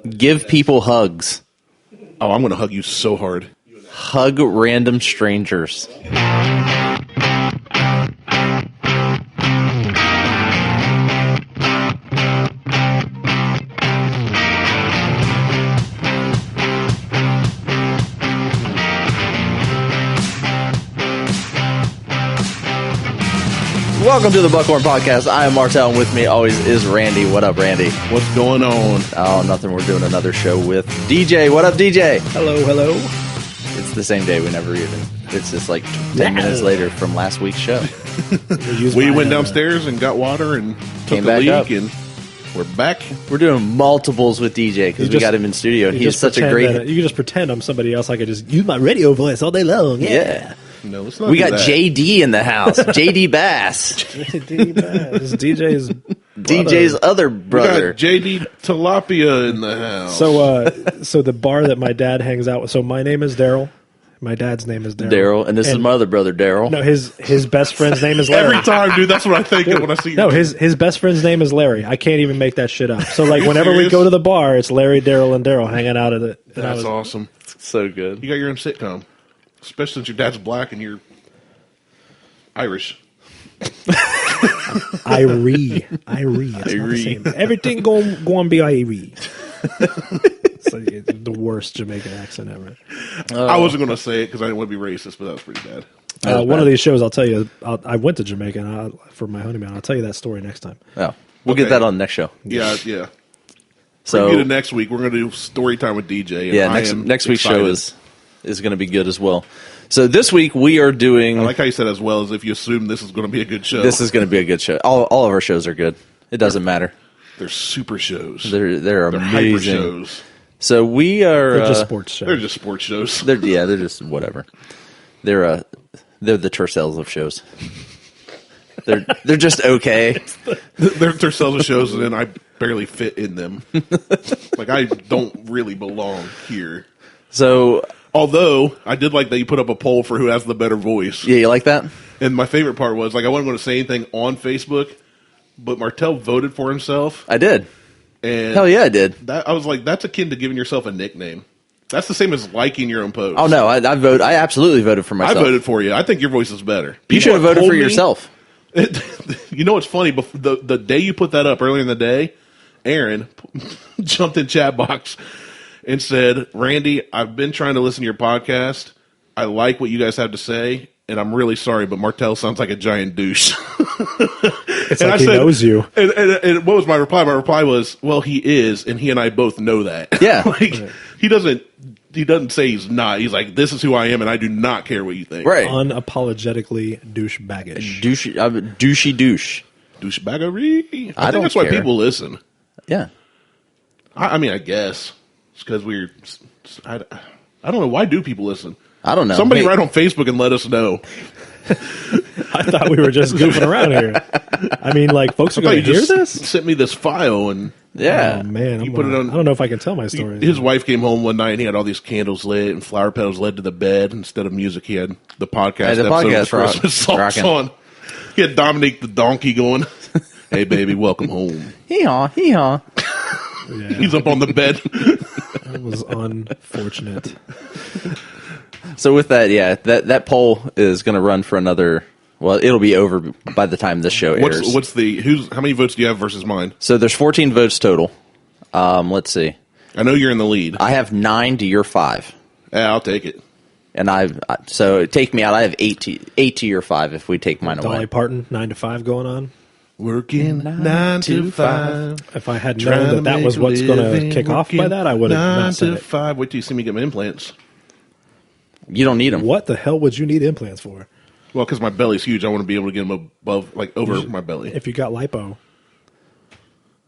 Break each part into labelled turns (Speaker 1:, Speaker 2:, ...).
Speaker 1: Give people hugs.
Speaker 2: Oh, I'm going to hug you so hard.
Speaker 1: Hug random strangers. Welcome to the Buckhorn Podcast. I am Martel, and with me always is Randy. What up, Randy?
Speaker 2: What's going on?
Speaker 1: Oh, nothing. We're doing another show with DJ. What up, DJ?
Speaker 3: Hello.
Speaker 1: It's the same day. We never even. It's just like 10 minutes later from last week's show.
Speaker 2: We went downstairs and got water and
Speaker 1: Came
Speaker 2: took a
Speaker 1: back
Speaker 2: leak,
Speaker 1: up.
Speaker 2: and we're back.
Speaker 1: We're doing multiples with DJ because we got him in studio. And he's such a great.
Speaker 3: You can just pretend I'm somebody else. I could just use my radio voice all day long.
Speaker 1: Yeah.
Speaker 2: No, let's not.
Speaker 1: We
Speaker 2: do
Speaker 1: got
Speaker 2: that.
Speaker 1: JD in the house. JD Bass.
Speaker 3: JD Bass. This is DJ's
Speaker 1: DJ's other brother.
Speaker 2: We got JD Tilapia in the house.
Speaker 3: So the bar that my dad hangs out with. So my name is Daryl. My dad's name is Daryl.
Speaker 1: Daryl, and this is my other brother, Daryl.
Speaker 3: No, his best friend's name is Larry.
Speaker 2: Every time, dude, that's what I think of when I see you.
Speaker 3: No, his best friend's name is Larry. I can't even make that shit up. So like whenever we go to the bar, it's Larry, Daryl, and Daryl hanging out at it.
Speaker 2: That's awesome.
Speaker 1: So good.
Speaker 2: You got your own sitcom, especially since your dad's black and you're Irish.
Speaker 3: Irie. It's not the same. Everything going to be Irie. It's like the worst Jamaican accent ever.
Speaker 2: I wasn't going to say it because I didn't want to be racist, but that was pretty bad.
Speaker 3: One of these shows, I'll tell you. I went to Jamaica for my honeymoon. I'll tell you that story next time.
Speaker 1: Oh, we'll get that on the next show.
Speaker 2: Yeah.
Speaker 1: So
Speaker 2: Preview to next week. We're going to do story time with DJ. And
Speaker 1: yeah, next week's show is going to be good as well. So this week we are doing.
Speaker 2: I like how you said as well as if you assume this is going to be a good show.
Speaker 1: This is going to be a good show. All of our shows are good. It doesn't matter.
Speaker 2: They're super shows.
Speaker 1: They're amazing.
Speaker 2: Hyper shows.
Speaker 1: So we are.
Speaker 3: They're just sports shows.
Speaker 2: They're just sports shows.
Speaker 1: They're just whatever. They're the Tercels of shows. They're just okay.
Speaker 2: They're Tercels of shows, and then I barely fit in them. Like I don't really belong here.
Speaker 1: So.
Speaker 2: Although, I did like that you put up a poll for who has the better voice.
Speaker 1: Yeah, you like that?
Speaker 2: And my favorite part was, like, I wasn't going to say anything on Facebook, but Martel voted for himself.
Speaker 1: I did.
Speaker 2: And
Speaker 1: hell yeah, I did.
Speaker 2: I was like, that's akin to giving yourself a nickname. That's the same as liking your own post.
Speaker 1: Oh, no, I absolutely voted for myself.
Speaker 2: I voted for you. I think your voice is better.
Speaker 1: You should have voted for yourself.
Speaker 2: You know what's funny? The day you put that up, earlier in the day, Aaron jumped in chat box and said, Randy, I've been trying to listen to your podcast. I like what you guys have to say, and I'm really sorry, but Martel sounds like a giant douche.
Speaker 3: It's like he knows you.
Speaker 2: And what was my reply? My reply was, well, he is, and he and I both know that.
Speaker 1: Yeah.
Speaker 2: He doesn't say he's not. He's like, this is who I am, and I do not care what you think.
Speaker 1: Right.
Speaker 3: Unapologetically douche-baggish.
Speaker 1: Douchey douche.
Speaker 2: Douchebaggery. I think
Speaker 1: don't
Speaker 2: that's why
Speaker 1: care.
Speaker 2: people listen.
Speaker 1: Yeah.
Speaker 2: I mean, I guess. It's because I don't know. Why do people listen?
Speaker 1: I don't know.
Speaker 2: Somebody write on Facebook and let us know.
Speaker 3: I thought we were just goofing around here. I mean, like, folks are going to hear this?
Speaker 2: Sent me this file, and
Speaker 1: Yeah.
Speaker 3: Oh, man.
Speaker 2: You put it on-
Speaker 3: I don't know if I can tell my story.
Speaker 2: his wife came home one night and he had all these candles lit and flower petals led to the bed. Instead of music, he had the podcast
Speaker 1: the
Speaker 2: episode
Speaker 1: podcast
Speaker 2: of Christmas songs
Speaker 1: rocking.
Speaker 2: on. He had Dominic the donkey going, hey, baby, welcome home.
Speaker 1: Hee-haw, hee-haw.
Speaker 3: Yeah,
Speaker 2: He's up on the bed.
Speaker 3: that was unfortunate.
Speaker 1: So with that, yeah, that poll is going to run for another. Well, it'll be over by the time this show airs.
Speaker 2: How many votes do you have versus mine?
Speaker 1: So there's 14 votes total. Let's see.
Speaker 2: I know you're in the lead.
Speaker 1: I have 9 to your 5.
Speaker 2: Yeah, I'll take it.
Speaker 1: And so take me out. I have 8 to your 5 if we take mine away.
Speaker 3: Dolly Parton, 9 to 5 going on.
Speaker 2: Working 9 to 5.
Speaker 3: If I had known that was what's going to kick off by that, I would have not said
Speaker 2: 9 to
Speaker 3: it.
Speaker 2: 5. Wait till you see me get my implants.
Speaker 1: You don't need them.
Speaker 3: What the hell would you need implants for?
Speaker 2: Well, because my belly's huge, I want to be able to get them above, like over my belly.
Speaker 3: If you got lipo,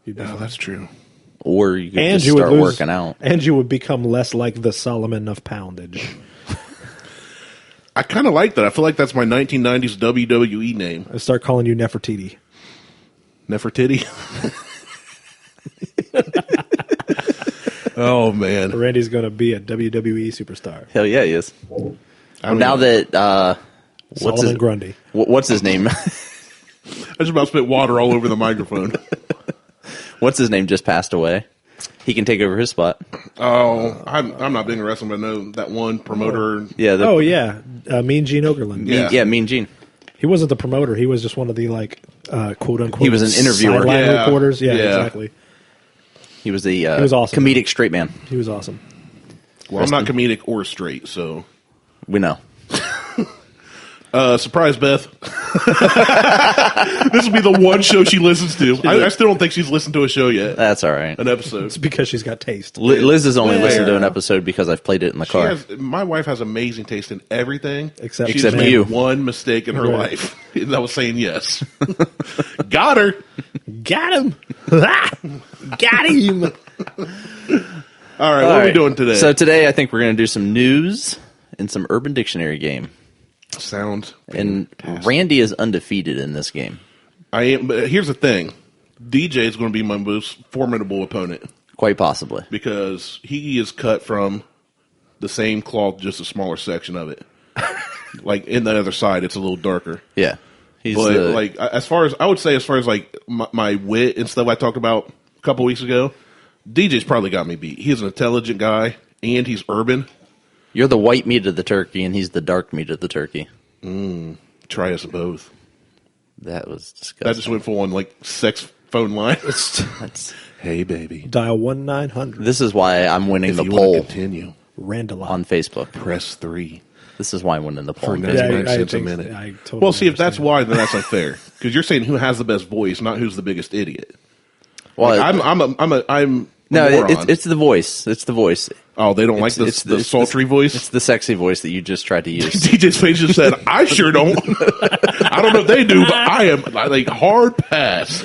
Speaker 3: you'd be
Speaker 2: No,
Speaker 3: fine.
Speaker 2: that's true.
Speaker 1: Or you could
Speaker 3: And
Speaker 1: just
Speaker 3: you would
Speaker 1: start
Speaker 3: lose,
Speaker 1: working out.
Speaker 3: and you would become less like the Solomon of poundage.
Speaker 2: I kind of like that. I feel like that's my 1990s WWE name.
Speaker 3: I start calling you Nefertiti.
Speaker 2: Nefertiti. Oh, man.
Speaker 3: Randy's going to be a WWE superstar.
Speaker 1: Hell yeah, he is.
Speaker 2: Now
Speaker 1: That
Speaker 3: Solomon Grundy.
Speaker 1: what's his name?
Speaker 2: I just about spit water all over the microphone.
Speaker 1: What's his name just passed away? He can take over his spot.
Speaker 2: Oh, I'm not being a wrestler, but I know that one promoter.
Speaker 1: Yeah.
Speaker 3: Mean Gene Okerlund.
Speaker 2: Yeah.
Speaker 1: Mean Gene.
Speaker 3: He wasn't the promoter. He was just one of the quote unquote.
Speaker 1: He was an interviewer.
Speaker 3: Sideline reporters. Yeah, exactly.
Speaker 1: He was the
Speaker 3: was awesome.
Speaker 1: comedic straight man.
Speaker 3: He was awesome.
Speaker 2: Well, I'm not comedic or straight, so
Speaker 1: We know.
Speaker 2: surprise, Beth. This will be the one show she listens to. I still don't think she's listened to a show yet.
Speaker 1: That's all right.
Speaker 2: An episode.
Speaker 3: It's because she's got taste.
Speaker 1: Liz has only listened to
Speaker 2: Yeah.
Speaker 1: an episode because I've played it in the car.
Speaker 2: My wife has amazing taste in everything.
Speaker 3: Except
Speaker 2: She just
Speaker 1: me.
Speaker 2: made
Speaker 1: you.
Speaker 2: one mistake in her
Speaker 3: Right.
Speaker 2: life. And that was saying yes. Got her.
Speaker 3: Got him. Got him.
Speaker 2: All right, what are we doing today?
Speaker 1: So today I think we're going to do some news and some Urban Dictionary game.
Speaker 2: Sounds
Speaker 1: And
Speaker 2: fantastic.
Speaker 1: Randy is undefeated in this game.
Speaker 2: I am, but here's the thing. DJ is going to be my most formidable opponent
Speaker 1: Quite possibly.
Speaker 2: because he is cut from the same cloth, just a smaller section of it. Like in the other side, it's a little darker.
Speaker 1: Yeah. He's
Speaker 2: But
Speaker 1: the,
Speaker 2: like as far as like my wit and stuff I talked about a couple weeks ago, DJ's probably got me beat. He's an intelligent guy and he's urban.
Speaker 1: you're the white meat of the turkey and he's the dark meat of the turkey.
Speaker 2: Try us both.
Speaker 1: That was disgusting.
Speaker 2: That just went full on like sex phone line.
Speaker 1: That's-
Speaker 2: Hey baby,
Speaker 3: Dial 1-900
Speaker 1: this is why I'm winning
Speaker 2: if
Speaker 1: the
Speaker 2: you want to
Speaker 1: poll
Speaker 2: continue,
Speaker 3: Randolph.
Speaker 1: on Facebook.
Speaker 2: press 3.
Speaker 1: This is why I'm winning the poll.
Speaker 2: For
Speaker 1: on
Speaker 2: now.
Speaker 1: Facebook.
Speaker 2: 99 cents a
Speaker 3: think-
Speaker 2: minute.
Speaker 3: I totally
Speaker 2: Well, see, if that's
Speaker 3: understand.
Speaker 2: why, then that's unfair. Because you're saying who has the best voice, not who's the biggest idiot.
Speaker 1: Well,
Speaker 2: Like, I'm a
Speaker 1: no,
Speaker 2: moron.
Speaker 1: it's the voice. It's the voice.
Speaker 2: Oh, they don't like the
Speaker 1: it's
Speaker 2: sultry voice?
Speaker 1: It's the sexy voice that you just tried to use.
Speaker 2: DJ's face just said, I sure don't. I don't know if they do, but I am like hard pass.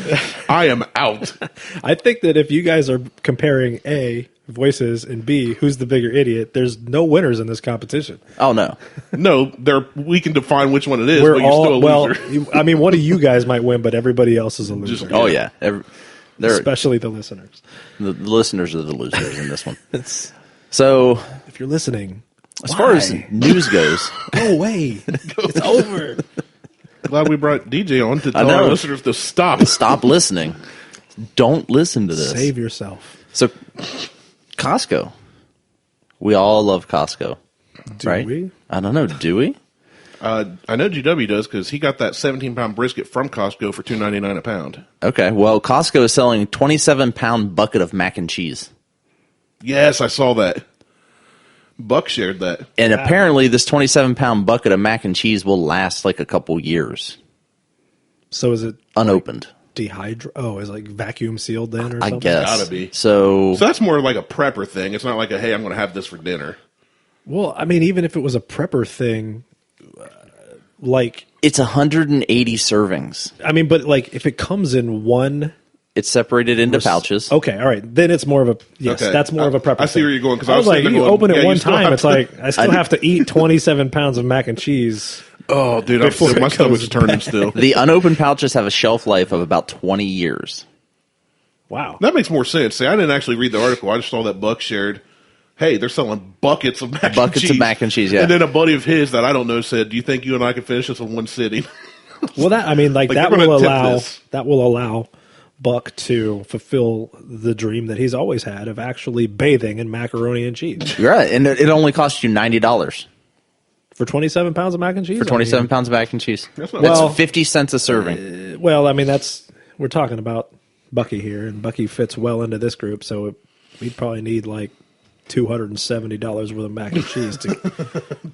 Speaker 2: I am out.
Speaker 3: I think that if you guys are comparing A, voices, and B, who's the bigger idiot, there's no winners in this competition.
Speaker 1: Oh no,
Speaker 2: No, we can define which one it is,
Speaker 3: We're
Speaker 2: but you're
Speaker 3: all,
Speaker 2: still a
Speaker 3: well,
Speaker 2: loser.
Speaker 3: I mean, one of you guys might win, but everybody else is a loser.
Speaker 2: Just-
Speaker 1: oh yeah. They're
Speaker 3: Especially the listeners.
Speaker 1: the listeners are the losers in this one. So
Speaker 3: If you're listening,
Speaker 1: as far as news goes,
Speaker 3: go away. It's over.
Speaker 2: Glad we brought DJ on to
Speaker 1: I
Speaker 2: tell our
Speaker 1: know.
Speaker 2: listeners to stop.
Speaker 1: stop listening. Don't listen to this.
Speaker 3: Save yourself.
Speaker 1: So Costco, we all love Costco, right?
Speaker 3: we?
Speaker 1: I don't know. Do we?
Speaker 2: I know GW does because he got that 17-pound brisket from Costco for $2.99 a pound.
Speaker 1: Okay. Well, Costco is selling 27-pound bucket of mac and cheese.
Speaker 2: Yes, I saw that. Buck shared that.
Speaker 1: And apparently this 27-pound bucket of mac and cheese will last like a couple years,
Speaker 3: So is it
Speaker 1: unopened.
Speaker 3: dehydrate? Oh, is it like vacuum sealed then or
Speaker 1: I
Speaker 3: something?
Speaker 1: guess.
Speaker 2: Gotta be.
Speaker 1: So
Speaker 2: So that's more like a prepper thing. It's not like hey, I'm going to have this for dinner.
Speaker 3: Well, I mean, even if it was a prepper thing, like,
Speaker 1: it's 180 servings.
Speaker 3: I mean, but like if it comes in one.
Speaker 1: It's separated into pouches.
Speaker 3: Okay, all right. Then it's more of a yes.
Speaker 2: Okay.
Speaker 3: That's more of a prepper.
Speaker 2: I see
Speaker 3: thing.
Speaker 2: where you're going, 'cause
Speaker 3: I
Speaker 2: I
Speaker 3: was
Speaker 2: was
Speaker 3: like,
Speaker 2: sitting
Speaker 3: you
Speaker 2: there going,
Speaker 3: open
Speaker 2: yeah,
Speaker 3: it
Speaker 2: you
Speaker 3: one
Speaker 2: still
Speaker 3: time.
Speaker 2: have
Speaker 3: It's
Speaker 2: to-
Speaker 3: like I still have to eat 27 pounds of mac and cheese.
Speaker 2: Oh, dude,
Speaker 3: Before
Speaker 2: my
Speaker 3: it
Speaker 2: stomach's
Speaker 3: goes
Speaker 2: turning still.
Speaker 1: The unopened pouches have a shelf life of about 20 years.
Speaker 3: Wow.
Speaker 2: That makes more sense. See, I didn't actually read the article. I just saw that Buck shared. Hey, they're selling buckets of mac and cheese.
Speaker 1: Buckets of mac and cheese, yeah.
Speaker 2: And then a buddy of his that I don't know said, "Do you think you and I can finish this in one sitting?"
Speaker 3: Well, that I mean, like
Speaker 2: Like,
Speaker 3: that
Speaker 2: they're
Speaker 3: will
Speaker 2: gonna tip
Speaker 3: allow
Speaker 2: this.
Speaker 3: Buck to fulfill the dream that he's always had of actually bathing in macaroni and cheese
Speaker 1: You're right. And it only costs you $90
Speaker 3: for 27 pounds of mac and cheese.
Speaker 1: for 27 pounds of mac and cheese.
Speaker 2: That's not
Speaker 1: That's
Speaker 3: Well-
Speaker 1: 50 cents a serving.
Speaker 3: Well, I mean, we're talking about Bucky here, and Bucky fits well into this group, so we'd probably need like $270 worth of mac and cheese to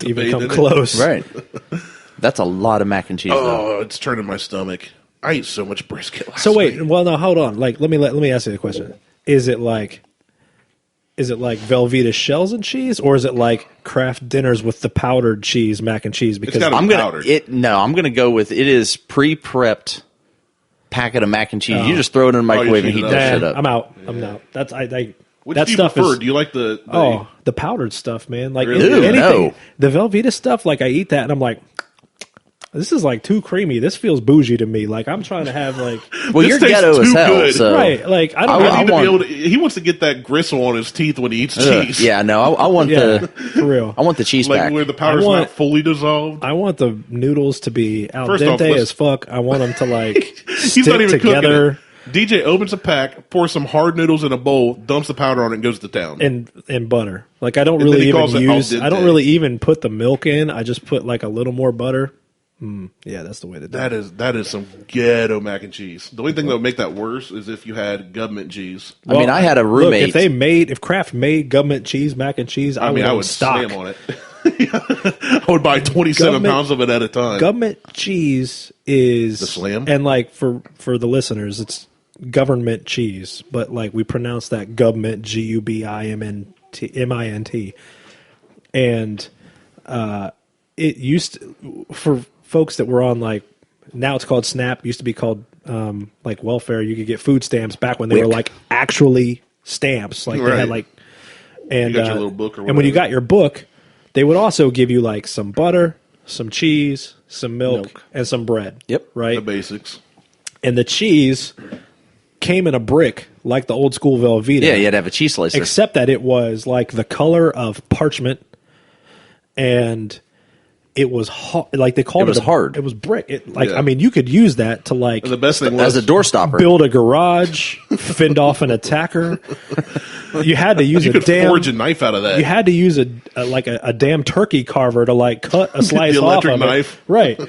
Speaker 3: even
Speaker 2: bathe
Speaker 3: come
Speaker 2: in it.
Speaker 3: close.
Speaker 1: Right. That's a lot of mac and cheese, though.
Speaker 2: Oh, it's turning my stomach. I ate so much brisket last
Speaker 3: So wait,
Speaker 2: night.
Speaker 3: well, no, hold on. Like, let me ask you a question. Is it like Velveeta shells and cheese, or is it like Kraft dinners with the powdered cheese, mac and cheese? Because
Speaker 2: gotta be
Speaker 1: I'm
Speaker 2: powdered.
Speaker 1: I'm gonna go with it is pre-prepped packet of mac and cheese. You just throw it in the microwave and
Speaker 2: heat
Speaker 1: heat
Speaker 2: it
Speaker 1: that
Speaker 2: up.
Speaker 1: shit up.
Speaker 3: I'm out. I'm out. That's
Speaker 2: Which
Speaker 3: that
Speaker 2: do you
Speaker 3: stuff
Speaker 2: prefer?
Speaker 3: is.
Speaker 2: Do you like the
Speaker 3: Oh, the powdered stuff, man. Like
Speaker 2: Really? Ew,
Speaker 3: anything.
Speaker 1: no.
Speaker 3: The Velveeta stuff, like I eat that and I'm like, this is like too creamy. This feels bougie to me. Like I'm trying to have like
Speaker 1: Well,
Speaker 2: This
Speaker 1: you're
Speaker 2: tastes
Speaker 1: ghetto as
Speaker 2: too
Speaker 1: hell.
Speaker 2: good.
Speaker 1: So
Speaker 3: right. Like I don't
Speaker 1: I
Speaker 3: know.
Speaker 2: I need to
Speaker 1: want-
Speaker 2: be able to, he wants to get that gristle on his teeth when he eats cheese.
Speaker 1: yeah, no, I want
Speaker 3: Yeah,
Speaker 1: the
Speaker 3: for real.
Speaker 1: I want the cheese
Speaker 2: Like
Speaker 1: pack.
Speaker 2: where the powder's
Speaker 3: I want-
Speaker 2: not fully dissolved.
Speaker 3: I want the noodles to be al
Speaker 2: First off,
Speaker 3: dente
Speaker 2: let's-
Speaker 3: as fuck. I want them to like
Speaker 2: He's
Speaker 3: stick
Speaker 2: not even cooking
Speaker 3: together.
Speaker 2: DJ opens a pack, pours some hard noodles in a bowl, dumps the powder on it, and goes to town.
Speaker 3: And butter. Like I don't
Speaker 2: And then
Speaker 3: really
Speaker 2: he
Speaker 3: even
Speaker 2: calls it
Speaker 3: use.
Speaker 2: al dente.
Speaker 3: I don't really even put the milk in. I just put like a little more butter. Yeah, that's the way to do it.
Speaker 2: That is some ghetto mac and cheese. The only thing that would make that worse is if you had government cheese.
Speaker 1: I mean, I had a roommate.
Speaker 3: Look, if Kraft made government cheese mac and cheese, I would stock.
Speaker 2: slam on it. I would buy 27 pounds of it at a time.
Speaker 3: Government cheese is
Speaker 2: The slam?
Speaker 3: and like for the listeners, it's government cheese, but like we pronounce that government GUBIMNT, and it used to, for folks that were on like now it's called SNAP, used to be called like welfare. You could get food stamps back when they were like actually stamps, like they had like and
Speaker 2: you got your little book or
Speaker 3: and when you
Speaker 2: whatever.
Speaker 3: got your book. They would also give you like some butter, some cheese, some milk, and some bread.
Speaker 1: Yep.
Speaker 3: Right?
Speaker 2: The basics.
Speaker 3: And the cheese came in a brick like the old school Velveeta.
Speaker 1: Yeah, you had to have a cheese slicer.
Speaker 3: Except that it was like the color of parchment and it was like they called it.
Speaker 1: It was hard.
Speaker 3: It was brick.
Speaker 2: Yeah.
Speaker 3: I mean, you could use that to like
Speaker 2: And the best thing was
Speaker 1: as a door stopper.
Speaker 3: build a garage, fend off an attacker. You had to use
Speaker 2: you
Speaker 3: a
Speaker 2: could
Speaker 3: damn
Speaker 2: forge a knife out of that.
Speaker 3: you had to use a damn turkey carver to like cut a slice
Speaker 2: The
Speaker 3: off
Speaker 2: electric
Speaker 3: of
Speaker 2: knife.
Speaker 3: it. Right.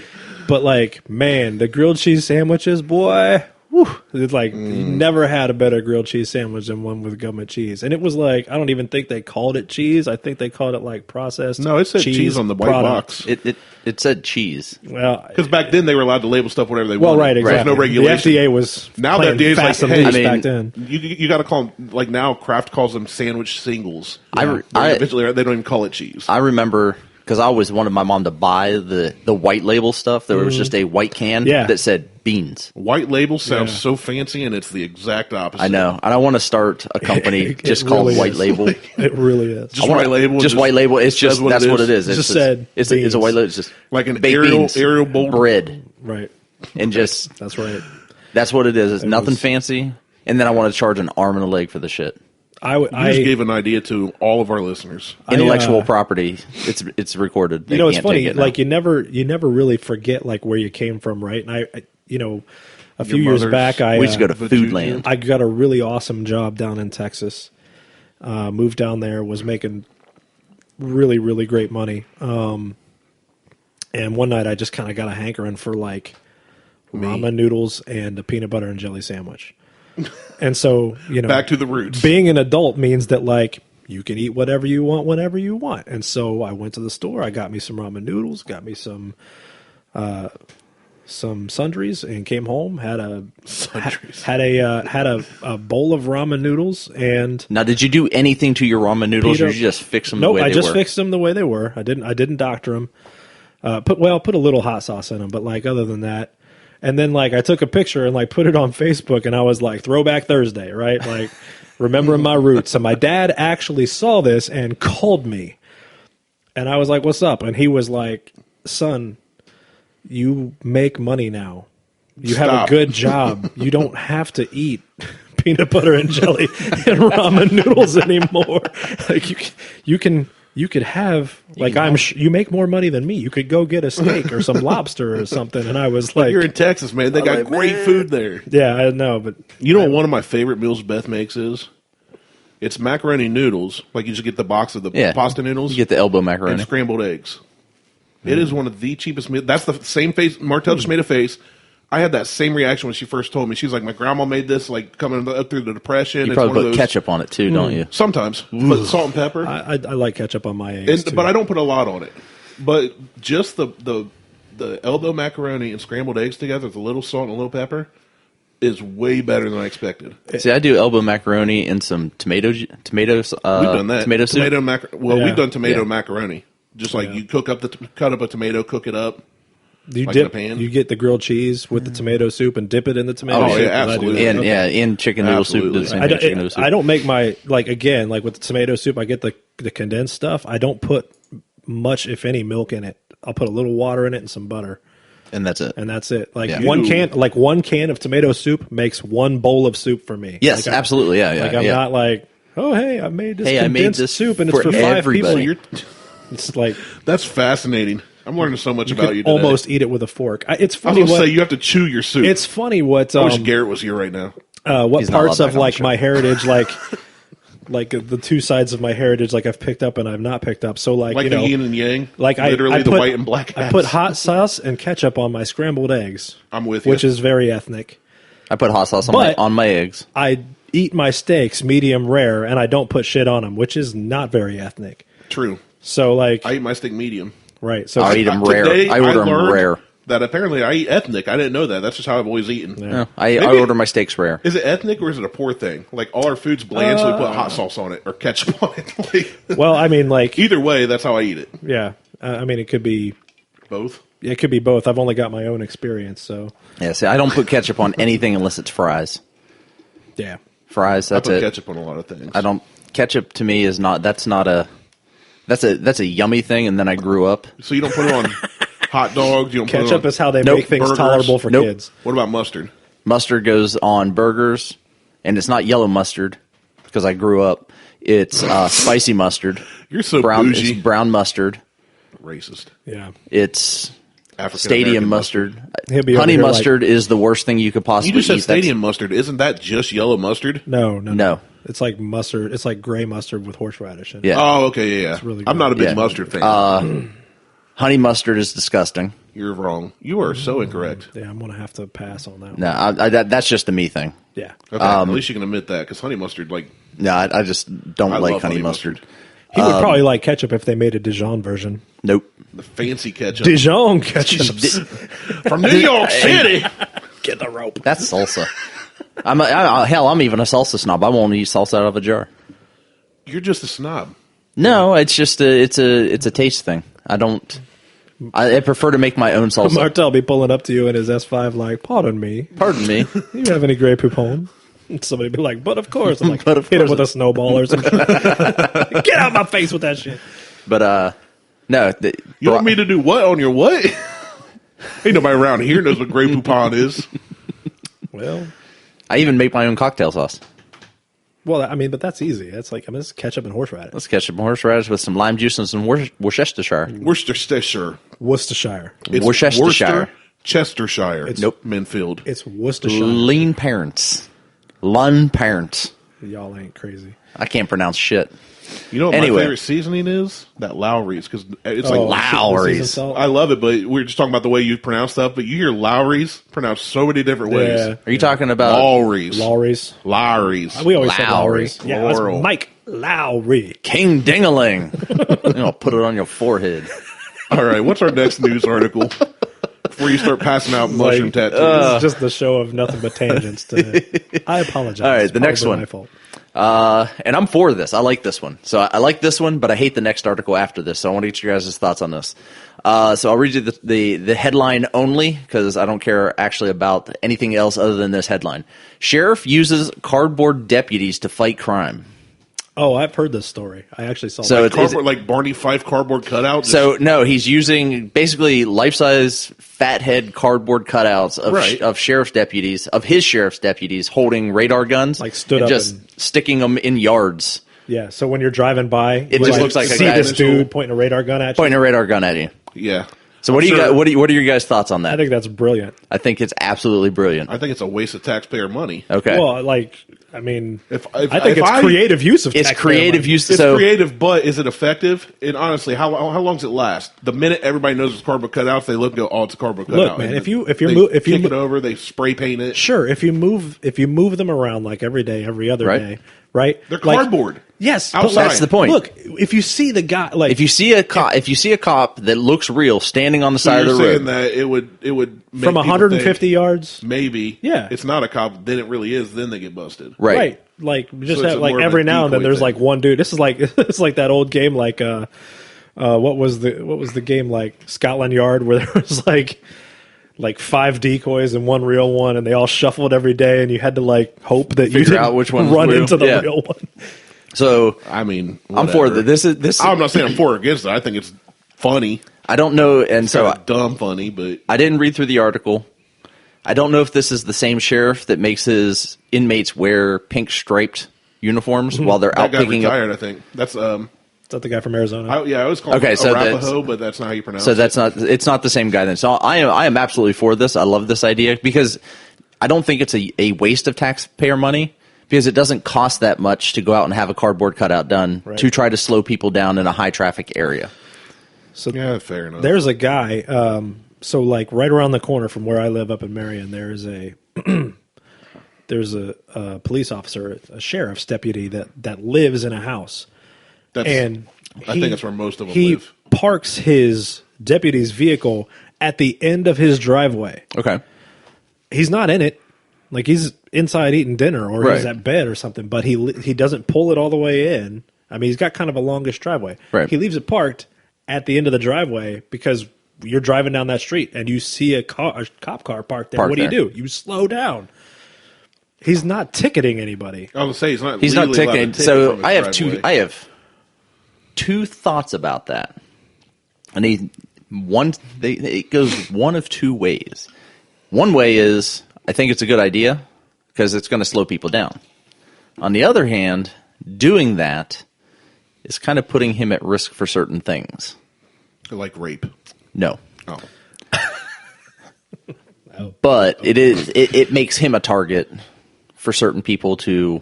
Speaker 3: But like, man, the grilled cheese sandwiches, boy, whew, it's like you never had a better grilled cheese sandwich than one with government cheese. And it was like, I don't even think they called it cheese. I think they called it like processed.
Speaker 2: No, it said cheese on the white
Speaker 3: product.
Speaker 2: box.
Speaker 1: It said cheese.
Speaker 3: Well,
Speaker 2: Because back then they were allowed to label stuff whatever they
Speaker 3: well,
Speaker 2: wanted.
Speaker 3: right, exactly.
Speaker 2: There's no regulation.
Speaker 3: The FDA was
Speaker 2: Now the
Speaker 3: playing
Speaker 2: FDA is
Speaker 3: fast
Speaker 2: like,
Speaker 3: and
Speaker 2: hey,
Speaker 3: loose
Speaker 1: I mean,
Speaker 3: back then.
Speaker 2: You got to call them, like now Kraft calls them sandwich singles.
Speaker 1: I-
Speaker 2: Eventually they don't even call it cheese.
Speaker 1: I remember because I always wanted my mom to buy the white label stuff. There was just a white can that said beans.
Speaker 2: White label sounds so fancy, and it's the exact opposite.
Speaker 1: I know, and I want to start a company
Speaker 3: It
Speaker 1: just
Speaker 3: really
Speaker 1: called White
Speaker 3: is.
Speaker 1: Label.
Speaker 3: It really is.
Speaker 2: Just white label.
Speaker 1: Just white label. It's just
Speaker 2: says
Speaker 1: that's what it is.
Speaker 3: It
Speaker 1: It's
Speaker 3: just said
Speaker 1: it's a white label. It's just
Speaker 2: Like an
Speaker 1: baked beans,
Speaker 2: Ariel bowl.
Speaker 1: bread,
Speaker 3: Right.
Speaker 1: and just
Speaker 3: That's right.
Speaker 1: that's what it is. It's nothing
Speaker 3: was-
Speaker 1: fancy. And then I want to charge an arm and a leg for the shit.
Speaker 2: You just gave an idea to all of our listeners.
Speaker 1: Intellectual property. It's recorded. They
Speaker 3: You know, it's
Speaker 1: can't
Speaker 3: funny.
Speaker 1: take it now.
Speaker 3: Like you never really forget like where you came from, right? And I a few years
Speaker 2: mother's-
Speaker 3: back, I
Speaker 1: we used to go to
Speaker 2: But
Speaker 1: Foodland.
Speaker 3: I got a really awesome job down in Texas. Moved down there, was making really, really great money. And one night I just kind of got a hankering for like ramen noodles and a peanut butter and jelly sandwich. And so,
Speaker 2: Back to the roots.
Speaker 3: being an adult means that like you can eat whatever you want whenever you want. And so I went to the store, I got me some ramen noodles, got me some sundries, and came home, had a bowl of ramen noodles and
Speaker 1: Now, did you do anything to your ramen noodles, or
Speaker 3: Peter-
Speaker 1: did you just fix them
Speaker 3: nope,
Speaker 1: the way
Speaker 3: I
Speaker 1: they
Speaker 3: just
Speaker 1: were?
Speaker 3: fixed them the way they were. I didn't doctor them. Put a little hot sauce in them, but like other than that, and then like I took a picture and like put it on Facebook, and I was like Throwback Thursday, right? Like remembering my roots. And my dad actually saw this and called me, and I was like, "What's up?" And he was like, "Son, you make money now. You have
Speaker 2: Stop.
Speaker 3: a good job. You don't have to eat peanut butter and jelly and ramen noodles anymore. Like you could have like you make more money than me. You could go get a steak or some lobster or something." And I was like,
Speaker 2: You're in Texas, man. They got great food there.
Speaker 3: "Yeah, I know, but
Speaker 2: You know what one of my favorite meals Beth makes is? It's macaroni noodles. Like you just get the box of the pasta noodles.
Speaker 1: You get the elbow
Speaker 2: and
Speaker 1: macaroni.
Speaker 2: scrambled eggs. It is one of the cheapest meals. That's the same face. Martell just made a face. I had that same reaction when she first told me. She's like, my grandma made this like coming up through the Depression.
Speaker 1: You
Speaker 2: It's
Speaker 1: probably
Speaker 2: one of
Speaker 1: put
Speaker 2: those-
Speaker 1: ketchup on it too, don't you?
Speaker 2: Sometimes, but salt and pepper.
Speaker 3: I like ketchup on my eggs too.
Speaker 2: But I don't put a lot on it. But just the elbow macaroni and scrambled eggs together with a little salt and a little pepper is way better than I expected.
Speaker 1: See, I do elbow macaroni and some tomatoes.
Speaker 2: We've done that.
Speaker 1: Tomato soup.
Speaker 3: Yeah.
Speaker 2: We've done tomato
Speaker 1: Yeah.
Speaker 2: macaroni. Just like you cut up a tomato, cook it up.
Speaker 3: You
Speaker 2: like in a
Speaker 3: dip,
Speaker 2: pan?
Speaker 3: you get the grilled cheese with the tomato soup and dip it in the tomato
Speaker 2: Oh,
Speaker 3: soup.
Speaker 2: yeah,
Speaker 3: 'cause I do
Speaker 2: absolutely.
Speaker 3: that.
Speaker 1: And
Speaker 3: Okay.
Speaker 1: and chicken noodle soup. Do the
Speaker 2: Absolutely.
Speaker 1: same
Speaker 3: I
Speaker 1: thing. Chicken noodle
Speaker 3: don't,
Speaker 1: soup.
Speaker 3: I don't make my like with the tomato soup. I get the condensed stuff. I don't put much, if any, milk in it. I'll put a little water in it and some butter,
Speaker 1: and that's it.
Speaker 3: and that's it. Like
Speaker 1: Yeah.
Speaker 3: one can of tomato soup makes one bowl of soup for me.
Speaker 1: Yes,
Speaker 3: Like
Speaker 1: absolutely. Yeah, yeah.
Speaker 3: Like I'm
Speaker 1: yeah.
Speaker 3: not like, oh hey, I made this
Speaker 1: Hey, I made
Speaker 3: condensed
Speaker 1: this
Speaker 3: soup and it's
Speaker 1: for
Speaker 3: for 5
Speaker 1: everybody.
Speaker 3: people. It's like
Speaker 2: That's fascinating. I'm learning so much about
Speaker 3: could
Speaker 2: you today.
Speaker 3: almost eat it with a fork. It's
Speaker 2: I was
Speaker 3: funny
Speaker 2: going to
Speaker 3: what
Speaker 2: say you have to chew your soup.
Speaker 3: it's funny what
Speaker 2: I wish Garrett was here right now.
Speaker 3: what
Speaker 1: He's not
Speaker 3: parts
Speaker 1: allowed
Speaker 3: of
Speaker 1: back on
Speaker 3: like
Speaker 1: the
Speaker 3: my heritage, like the two sides of my heritage, like I've picked up and I've not picked up. So like
Speaker 2: Like
Speaker 3: you
Speaker 2: the
Speaker 3: know,
Speaker 2: yin and yang,
Speaker 3: like
Speaker 2: literally
Speaker 3: I
Speaker 2: the
Speaker 3: put,
Speaker 2: white and black.
Speaker 3: I
Speaker 2: hats.
Speaker 3: put hot sauce and ketchup on my scrambled eggs.
Speaker 2: I'm with you.
Speaker 3: Which is very ethnic.
Speaker 1: I put hot sauce
Speaker 3: But-
Speaker 1: on my eggs.
Speaker 3: I eat my steaks medium rare, and I don't put shit on them, which is not very ethnic.
Speaker 2: True.
Speaker 3: So like,
Speaker 2: I eat my steak medium.
Speaker 3: right? So
Speaker 1: I eat them rare.
Speaker 2: Today,
Speaker 1: I order them
Speaker 2: learned
Speaker 1: rare.
Speaker 2: That apparently I eat ethnic. I didn't know that. That's just how I've always eaten.
Speaker 3: Yeah.
Speaker 1: No, I
Speaker 2: Maybe-
Speaker 1: order my steaks rare.
Speaker 2: Is it ethnic or is it a poor thing? Like all our food's bland, so we put hot sauce on it or ketchup on it. Like,
Speaker 3: well, I mean, like,
Speaker 2: either way, that's how I eat it.
Speaker 3: yeah. I mean, it could be
Speaker 2: Both.
Speaker 3: both. I've only got my own experience, so
Speaker 1: Yeah, see, I don't put ketchup on anything unless it's fries.
Speaker 3: yeah.
Speaker 1: Fries,
Speaker 2: I
Speaker 1: that's
Speaker 2: put
Speaker 1: it.
Speaker 2: ketchup on a lot of things.
Speaker 1: I don't. Ketchup to me is not. That's a yummy thing. And then I grew up.
Speaker 2: So you don't put it on hot dogs. You don't put it
Speaker 3: Ketchup
Speaker 2: on,
Speaker 3: is how they
Speaker 1: Nope.
Speaker 3: make things
Speaker 2: Burgers.
Speaker 3: tolerable for
Speaker 1: Nope.
Speaker 3: kids.
Speaker 2: What about mustard?
Speaker 1: Mustard goes on burgers, and it's not yellow mustard because I grew up. It's spicy mustard.
Speaker 2: You're so
Speaker 1: brown.
Speaker 2: bougie.
Speaker 1: It's brown mustard.
Speaker 2: Racist.
Speaker 3: Yeah.
Speaker 1: It's
Speaker 2: African
Speaker 1: stadium
Speaker 2: American
Speaker 1: mustard.
Speaker 3: He'll be over
Speaker 1: Honey
Speaker 3: here like-
Speaker 1: mustard is the worst thing you could
Speaker 2: You
Speaker 1: possibly
Speaker 2: just said
Speaker 1: eat.
Speaker 2: stadium mustard. Isn't that just yellow mustard?
Speaker 3: No.
Speaker 1: No.
Speaker 3: It's like mustard. It's like gray mustard with horseradish in it.
Speaker 1: Yeah.
Speaker 2: Oh, okay, yeah.
Speaker 3: really
Speaker 2: I'm
Speaker 3: good.
Speaker 2: not a big
Speaker 1: Yeah.
Speaker 2: mustard fan.
Speaker 1: Honey mustard is disgusting.
Speaker 2: You're wrong. You are so incorrect.
Speaker 3: Yeah, I'm gonna have to pass on that.
Speaker 1: No, that's just a me thing.
Speaker 3: Yeah.
Speaker 2: Okay, at least you can admit that because honey mustard, like,
Speaker 1: No, I just don't
Speaker 2: I
Speaker 1: like
Speaker 2: love
Speaker 1: honey mustard.
Speaker 3: He would probably like ketchup if they made a Dijon version.
Speaker 1: Nope.
Speaker 2: the fancy ketchup
Speaker 3: Dijon ketchup.
Speaker 2: from New York City.
Speaker 3: Get the rope.
Speaker 1: That's salsa. I'm even a salsa snob. I won't eat salsa out of a jar.
Speaker 2: You're just a snob.
Speaker 1: No, it's just it's a taste thing. I prefer to make my own salsa.
Speaker 3: Martel be pulling up to you in his S5 like, pardon me,
Speaker 1: Pardon me.
Speaker 3: you have any Grey Poupon? And somebody be like, but of course. I'm like,
Speaker 1: But of
Speaker 3: hit it
Speaker 1: course.
Speaker 3: with a snowball or something. Get out of my face with that shit.
Speaker 1: But no.
Speaker 2: You want me to do what on your what? Ain't nobody around here knows what Grey Poupon is.
Speaker 3: Well,
Speaker 1: I even make my own cocktail sauce.
Speaker 3: I mean, but that's easy. That's like, I mean, it's ketchup and horseradish.
Speaker 1: Let's ketchup and horseradish with some lime juice and some Worcestershire.
Speaker 2: Worcestershire.
Speaker 3: Worcestershire.
Speaker 2: It's
Speaker 1: Worcestershire.
Speaker 2: Chestershire.
Speaker 1: Nope.
Speaker 2: Minfield.
Speaker 3: It's Worcestershire.
Speaker 1: Lean parents. Lun parents.
Speaker 3: Y'all ain't crazy.
Speaker 1: I can't pronounce shit.
Speaker 2: You know what
Speaker 1: Anyway.
Speaker 2: my favorite seasoning is? That Lowry's, because it's like
Speaker 1: Lowry's.
Speaker 3: seasoned salt.
Speaker 2: I love it, but we were just talking about the way you pronounce stuff. But you hear Lowry's pronounced so many different ways.
Speaker 3: Yeah.
Speaker 1: Are you talking about
Speaker 2: Lowry's.
Speaker 3: Lowry's.
Speaker 2: Lowry's.
Speaker 3: We always said
Speaker 1: Lowry.
Speaker 3: Lowry's. Yeah, that's
Speaker 2: Laurel.
Speaker 3: Mike Lowry.
Speaker 1: King Dingaling? I'll put it on your forehead.
Speaker 2: All right, what's our next news article? Before you start passing out mushroom tattoos.
Speaker 3: This is just the show of nothing but tangents today. I apologize.
Speaker 1: All right,
Speaker 3: It's
Speaker 1: the next
Speaker 3: probably
Speaker 1: one.
Speaker 3: My fault.
Speaker 1: And I'm for this. I like this one. So I like this one, but I hate the next article after this. So I want to get your guys' thoughts on this. So I'll read you the headline only because I don't care actually about anything else other than this headline. Sheriff uses cardboard deputies to fight crime.
Speaker 3: Oh, I've heard this story. I actually saw
Speaker 1: So
Speaker 3: that.
Speaker 1: it's-
Speaker 2: Cardboard, like Barney Fife cardboard cutout.
Speaker 1: So no, he's using basically life-size fathead cardboard cutouts of
Speaker 2: Right.
Speaker 1: of sheriff's deputies, of his sheriff's deputies holding radar guns,
Speaker 3: Like, stood
Speaker 1: and
Speaker 3: up
Speaker 1: just
Speaker 3: and-
Speaker 1: sticking them in yards,
Speaker 3: Yeah, so when you're driving by,
Speaker 1: It
Speaker 3: you
Speaker 1: just looks like a
Speaker 3: see
Speaker 1: guy
Speaker 3: this
Speaker 1: that's-
Speaker 3: dude pointing a radar gun at you.
Speaker 1: pointing a radar gun at you.
Speaker 2: yeah.
Speaker 1: So what do you
Speaker 2: Sure.
Speaker 1: got? What are your guys' thoughts on that?
Speaker 3: I think that's brilliant.
Speaker 1: I think it's absolutely brilliant.
Speaker 2: I think it's a waste of taxpayer money.
Speaker 1: Okay,
Speaker 3: Well, like, I mean,
Speaker 2: If
Speaker 3: I think it's creative use of
Speaker 1: it's
Speaker 3: taxpayer
Speaker 1: creative
Speaker 3: money.
Speaker 1: use.
Speaker 2: It's
Speaker 1: So
Speaker 2: creative, but is it effective? And honestly, how long does it last? The minute everybody knows it's cardboard cutouts, they look and go, "Oh, it's a cardboard cutout."
Speaker 3: Look, man,
Speaker 2: And
Speaker 3: if you
Speaker 2: they
Speaker 3: kick
Speaker 2: kick it over, they spray paint it.
Speaker 3: Sure, if you move them around like every day, every other
Speaker 1: Right.
Speaker 3: day, right?
Speaker 2: They're
Speaker 3: Like,
Speaker 2: cardboard.
Speaker 3: Yes, but
Speaker 2: Outside.
Speaker 3: like,
Speaker 1: That's the point.
Speaker 3: Look, if you see the guy, like
Speaker 1: if you see a cop that looks real standing on the
Speaker 2: So
Speaker 1: side
Speaker 2: you're
Speaker 1: of the
Speaker 2: saying
Speaker 1: road,
Speaker 2: that it would make
Speaker 3: from
Speaker 2: people
Speaker 3: 150
Speaker 2: think
Speaker 3: yards,
Speaker 2: maybe
Speaker 3: Yeah.
Speaker 2: it's not a cop, then it really is, then they get busted.
Speaker 1: right?
Speaker 3: Like just
Speaker 2: So it's
Speaker 3: have,
Speaker 2: a
Speaker 3: like
Speaker 2: more of
Speaker 3: every
Speaker 2: a
Speaker 3: now and then,
Speaker 2: decoy
Speaker 3: there's
Speaker 2: thing.
Speaker 3: like one dude. This is like it's like that old game, like what was the game like Scotland Yard, where there was like 5 decoys and one real one, and they all shuffled every day, and you had to like hope that you
Speaker 1: Figure
Speaker 3: didn't
Speaker 1: out which one's
Speaker 3: run
Speaker 1: real.
Speaker 3: into the
Speaker 1: Yeah.
Speaker 3: real one.
Speaker 1: So
Speaker 2: I mean,
Speaker 1: I'm for
Speaker 2: whatever.
Speaker 1: this.
Speaker 2: I'm not saying I'm for or against it. I think it's funny.
Speaker 1: I don't know, and so
Speaker 2: Kinda dumb funny, but
Speaker 1: I didn't read through the article. I don't know if this is the same sheriff that makes his inmates wear pink striped uniforms while they're out
Speaker 2: that guy
Speaker 1: picking
Speaker 2: retired.
Speaker 1: up.
Speaker 2: I think that's
Speaker 3: Is that the guy from Arizona?
Speaker 2: I always call
Speaker 1: Okay,
Speaker 2: him
Speaker 1: so
Speaker 2: Arapaho, but that's not how you pronounce
Speaker 1: So
Speaker 2: it.
Speaker 1: it's not the same guy then. So I am absolutely for this. I love this idea because I don't think it's a waste of taxpayer money because it doesn't cost that much to go out and have a cardboard cutout done to try to slow people down in a high traffic area.
Speaker 3: So
Speaker 2: yeah, fair enough.
Speaker 3: There's a guy, so like right around the corner from where I live up in Marion, there's a police officer, a sheriff's deputy that lives in a house.
Speaker 2: I think that's where most of them
Speaker 3: he
Speaker 2: live.
Speaker 3: Parks his deputy's vehicle at the end of his driveway.
Speaker 1: Okay.
Speaker 3: He's not in it. Like he's inside eating dinner or he's at bed or something, but he doesn't pull it all the way in. I mean, he's got kind of a longish driveway.
Speaker 1: Right.
Speaker 3: He leaves it parked at the end of the driveway because you're driving down that street and you see a cop car parked there. What do you do? You slow down. He's not ticketing anybody.
Speaker 2: I was going to say
Speaker 1: he's not ticketing. So I have
Speaker 2: driveway.
Speaker 1: two thoughts about that, and it goes one of two ways. One way is I think it's a good idea because it's going to slow people down. On the other hand, doing that is kind of putting him at risk for certain things.
Speaker 2: Like rape.
Speaker 1: No.
Speaker 2: Oh.
Speaker 1: But it makes him a target for certain people to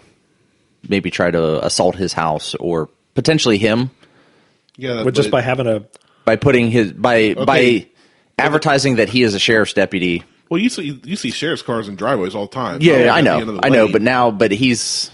Speaker 1: maybe try to assault his house or potentially him.
Speaker 2: Yeah,
Speaker 3: just by having
Speaker 1: by advertising that he is a sheriff's deputy.
Speaker 2: Well, you see sheriff's cars in driveways all the time.
Speaker 1: Yeah, I know, but he's.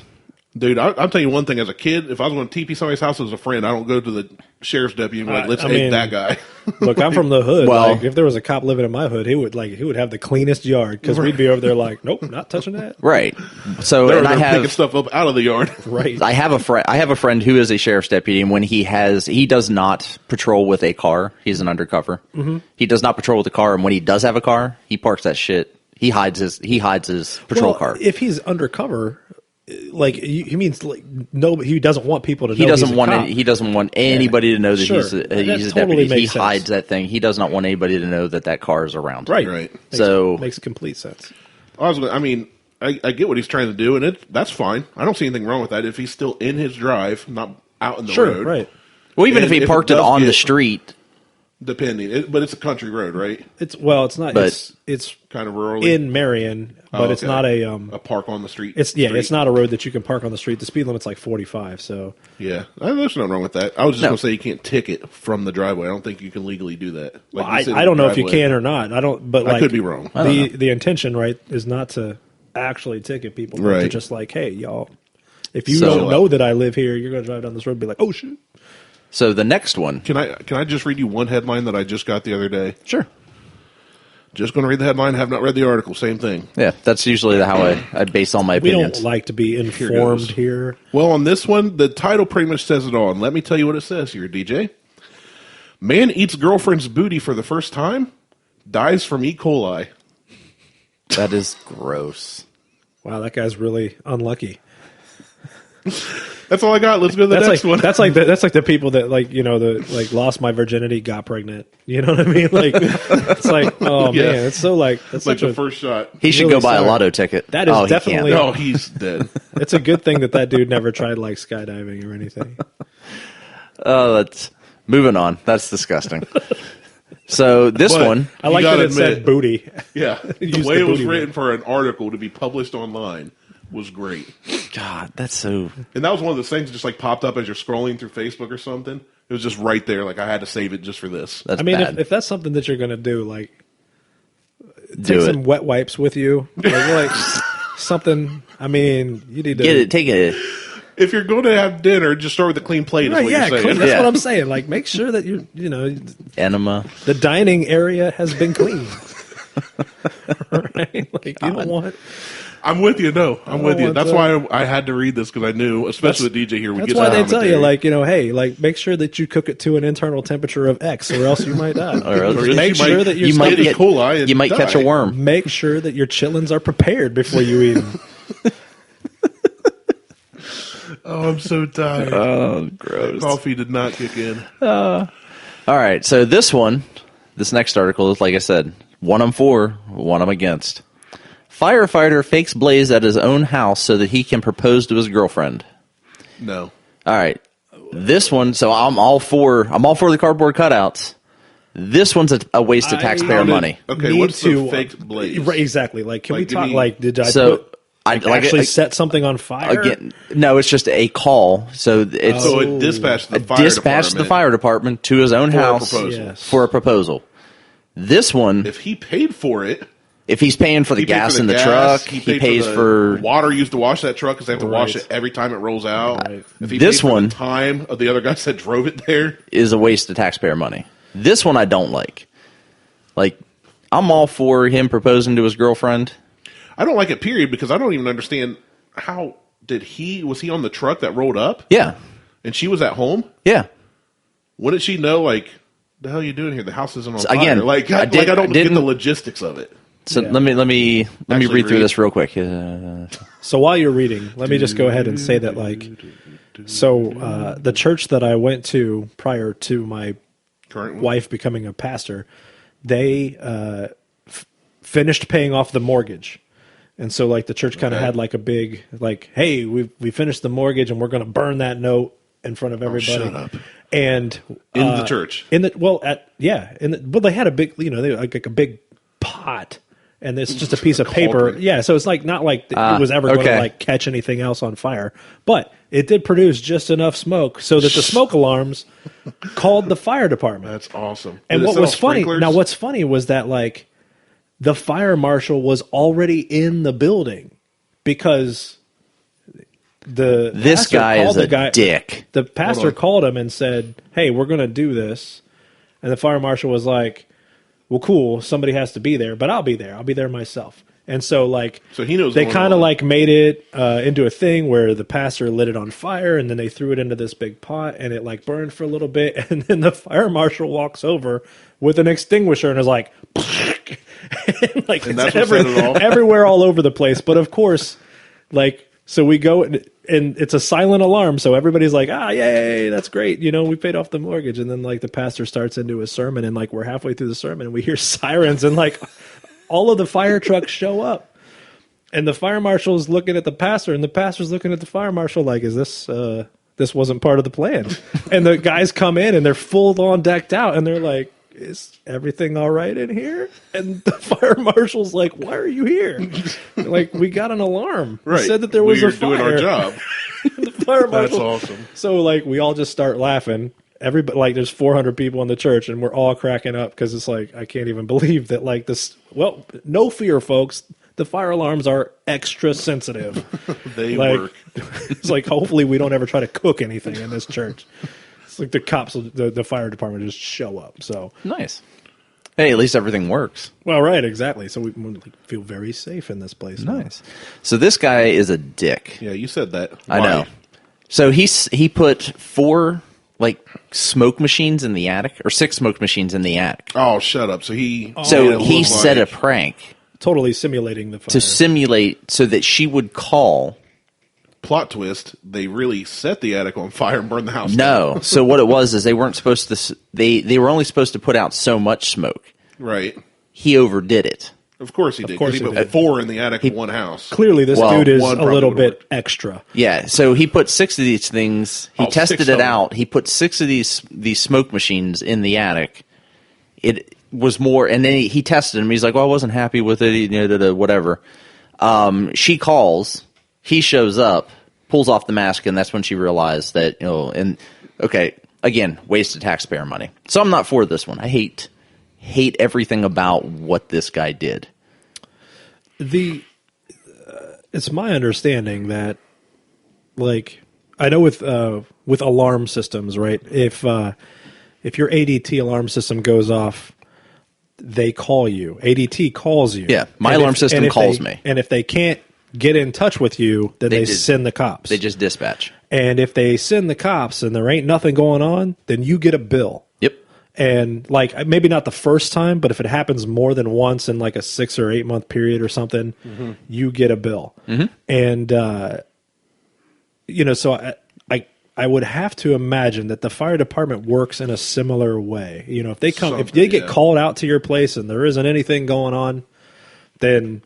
Speaker 2: Dude, I'll tell you one thing. As a kid, if I was going to TP somebody's house as a friend, I don't go to the sheriff's deputy and be like, let's egg that guy.
Speaker 3: Look, I'm from the hood.
Speaker 1: Well,
Speaker 3: like, if there was a cop living in my hood, he would have the cleanest yard because we'd be over there like, nope, not touching that.
Speaker 1: Right. So
Speaker 2: and I have picking stuff up out of the yard.
Speaker 3: Right.
Speaker 1: I have a friend who is a sheriff's deputy, and when he does not patrol with a car. He's an undercover. Mm-hmm. He does not patrol with a car, and when he does have a car, he parks that shit. He hides his patrol car.
Speaker 3: If he's undercover. Like he means like no, he doesn't want people to know.
Speaker 1: He doesn't want anybody to know that he's a
Speaker 3: totally
Speaker 1: deputy. He hides that thing. He does not want anybody to know that car is around.
Speaker 2: Right.
Speaker 1: So
Speaker 3: makes complete sense.
Speaker 2: I get what he's trying to do, and that's fine. I don't see anything wrong with that if he's still in his drive, not out in the road.
Speaker 3: Right.
Speaker 1: Well, even if he parked it on the street.
Speaker 2: Depending, but it's a country road, right?
Speaker 3: It's not.
Speaker 1: But
Speaker 3: it's
Speaker 2: kind of rural
Speaker 3: in Marion, but it's not a
Speaker 2: park on the street.
Speaker 3: It's not a road that you can park on the street. The speed limit's like 45. So
Speaker 2: yeah, there's nothing wrong with that. I was just going to say you can't ticket from the driveway. I don't think you can legally do that.
Speaker 3: Like I don't know if you can or not. I don't. But
Speaker 2: I could be wrong.
Speaker 3: The intention, right, is not to actually ticket people. Right. To just like, hey, y'all, if you don't know that I live here, you're going to drive down this road and be like, oh shit.
Speaker 1: So the next one.
Speaker 2: Can I just read you one headline that I just got the other day?
Speaker 1: Sure.
Speaker 2: Just going to read the headline. Have not read the article. Same thing.
Speaker 1: Yeah, that's usually how I base all my opinions.
Speaker 3: We don't like to be informed here.
Speaker 2: Well, on this one, the title pretty much says it all. And let me tell you what it says here, DJ. Man eats girlfriend's booty for the first time, dies from E. coli.
Speaker 1: That is gross.
Speaker 3: Wow, that guy's really unlucky.
Speaker 2: That's all I got. Let's go to the next one.
Speaker 3: That's like the people that lost my virginity, got pregnant. You know what I mean? Like it's like, oh man, it's so that's
Speaker 2: like the first shot.
Speaker 1: He should go buy a lotto ticket.
Speaker 3: That is definitely.
Speaker 2: No, he's dead.
Speaker 3: It's a good thing that dude never tried like skydiving or anything.
Speaker 1: That's moving on. That's disgusting. So this one,
Speaker 3: I like that it said booty.
Speaker 2: Yeah, the way it was written for an article to be published online was great.
Speaker 1: God, that's so.
Speaker 2: And that was one of those things that just like popped up as you're scrolling through Facebook or something. It was just right there. Like I had to save it just for this.
Speaker 1: That's bad.
Speaker 3: If that's something that you're going to do, like
Speaker 1: take
Speaker 3: some wet wipes with you, like something. I mean, you need to
Speaker 1: take it.
Speaker 2: If you're going to have dinner, just start with a clean plate. Is what you're saying.
Speaker 3: That's what I'm saying. Like, make sure that
Speaker 1: enema.
Speaker 3: The dining area has been cleaned. Right? Like you don't want.
Speaker 2: I'm with you. No, I'm with you. That's why I had to read this because I knew, especially the DJ here, we get.
Speaker 3: That's why they tell you, hey, make sure that you cook it to an internal temperature of X, or else you might die.
Speaker 2: Or make sure that you might get coli. And
Speaker 1: you might catch a worm.
Speaker 3: Make sure that your chitlins are prepared before you eat them.
Speaker 2: Oh, I'm so tired.
Speaker 1: Oh, gross.
Speaker 2: Coffee did not kick in.
Speaker 1: All right, so this next article is, like I said, one I'm for, one I'm against. Firefighter fakes blaze at his own house so that he can propose to his girlfriend.
Speaker 2: No.
Speaker 1: All right. This one, so I'm all for the cardboard cutouts, This one's a waste of taxpayer money.
Speaker 2: Okay, what's the faked blaze?
Speaker 3: Right, exactly. Like, can we talk? Did I
Speaker 1: actually
Speaker 3: set something on fire?
Speaker 1: Again, no, it's just a call. So
Speaker 2: it dispatched
Speaker 1: the fire department to his own house for a proposal. This one,
Speaker 2: if he paid for it,
Speaker 1: if he's paying for the gas in the truck, he pays for
Speaker 2: water used to wash that truck because they have to wash it every time it rolls out.
Speaker 3: Right.
Speaker 2: If he
Speaker 1: this
Speaker 2: paid for
Speaker 1: one,
Speaker 2: the time of the other guys that drove it there,
Speaker 1: is a waste of taxpayer money. This one I don't like. Like, I'm all for him proposing to his girlfriend.
Speaker 2: I don't like it, period, because I don't even understand how was he on the truck that rolled up?
Speaker 1: Yeah.
Speaker 2: And she was at home?
Speaker 1: Yeah.
Speaker 2: Wouldn't she know, like, the hell are you doing here? The house isn't on fire.
Speaker 1: Again,
Speaker 2: I don't get the logistics of it.
Speaker 1: So let me read through this real quick.
Speaker 3: So while you're reading, let me just go ahead and say that, like, so the church that I went to prior to my wife becoming a pastor, they finished paying off the mortgage. And so, like, the church kind of had, like, a big, like, hey, we finished the mortgage and we're going to burn that note in front of everybody.
Speaker 2: Shut up.
Speaker 3: And
Speaker 2: in the church.
Speaker 3: they had a big, they like a big pot, and it's just a piece of paper. Yeah, so it's like not like it was ever going to like catch anything else on fire, but it did produce just enough smoke so that the smoke alarms called the fire department.
Speaker 2: That's awesome.
Speaker 3: And what was funny what's funny was that, like, the fire marshal was already in the building because
Speaker 1: this guy is a dick.
Speaker 3: The pastor called him and said, "Hey, we're going to do this," and the fire marshal was like, "Well, cool. Somebody has to be there, but I'll be there. I'll be there myself." And so, like,
Speaker 2: so he knows
Speaker 3: they kind of like made it into a thing where the pastor lit it on fire, and then they threw it into this big pot, and it like burned for a little bit, and then the fire marshal walks over with an extinguisher and is like, and like,
Speaker 2: and that's
Speaker 3: everywhere, all over the place. But of course, like. So we go, and it's a silent alarm, so everybody's like, yay, that's great. We paid off the mortgage. And then, like, the pastor starts into his sermon, and, like, we're halfway through the sermon, and we hear sirens, and, like, all of the fire trucks show up. And the fire marshal's looking at the pastor, and the pastor's looking at the fire marshal like, is this wasn't part of the plan. And the guys come in, and they're full on decked out, and they're like, is everything all right in here? And the fire marshal's like, why are you here? Like, we got an alarm.
Speaker 2: Right.
Speaker 3: We said that there was a fire.
Speaker 2: Doing our job.
Speaker 3: The fire marshal.
Speaker 2: That's awesome.
Speaker 3: So, like, we all just start laughing. Everybody, like, there's 400 people in the church, and we're all cracking up because it's like, I can't even believe that, like, this. Well, no fear, folks. The fire alarms are extra sensitive.
Speaker 2: They work.
Speaker 3: It's like, hopefully we don't ever try to cook anything in this church. It's like the cops, the fire department just show up. So
Speaker 1: nice. Hey, at least everything works.
Speaker 3: Well, right, exactly. So we feel very safe in this place.
Speaker 1: Nice. So this guy is a dick.
Speaker 2: Yeah, you said that.
Speaker 1: I know. So he put 4 like smoke machines in the attic, or 6 smoke machines in the attic.
Speaker 2: Oh, shut up! So he
Speaker 1: set a prank,
Speaker 3: totally simulating the fire
Speaker 1: to simulate so that she would call.
Speaker 2: Plot twist, they really set the attic on fire and burned the house
Speaker 1: down.
Speaker 2: No.
Speaker 1: So what it was is they weren't supposed to, they were only supposed to put out so much smoke.
Speaker 2: Right.
Speaker 1: He overdid it.
Speaker 2: Of course he did. Because he put 4 in the attic in one house.
Speaker 3: Clearly this dude is a little bit extra.
Speaker 1: Yeah, so he put 6 of these things, he tested it out, he put 6 of these smoke machines in the attic. It was more, and then he tested them, he's like, well, I wasn't happy with it, whatever. She calls. He shows up, pulls off the mask, and that's when she realized that, again, wasted taxpayer money. So I'm not for this one. I hate everything about what this guy did.
Speaker 3: It's my understanding that, like, I know with alarm systems, right? If your ADT alarm system goes off, they call you. ADT calls you.
Speaker 1: Yeah, my alarm system calls me.
Speaker 3: And if they can't get in touch with you, then they send the cops.
Speaker 1: They just dispatch.
Speaker 3: And if they send the cops and there ain't nothing going on, then you get a bill.
Speaker 1: Yep.
Speaker 3: And, like, maybe not the first time, but if it happens more than once in like a 6 or 8 month period or something, you get a bill. Mm-hmm. And so I would have to imagine that the fire department works in a similar way. If they get called out to your place and there isn't anything going on, then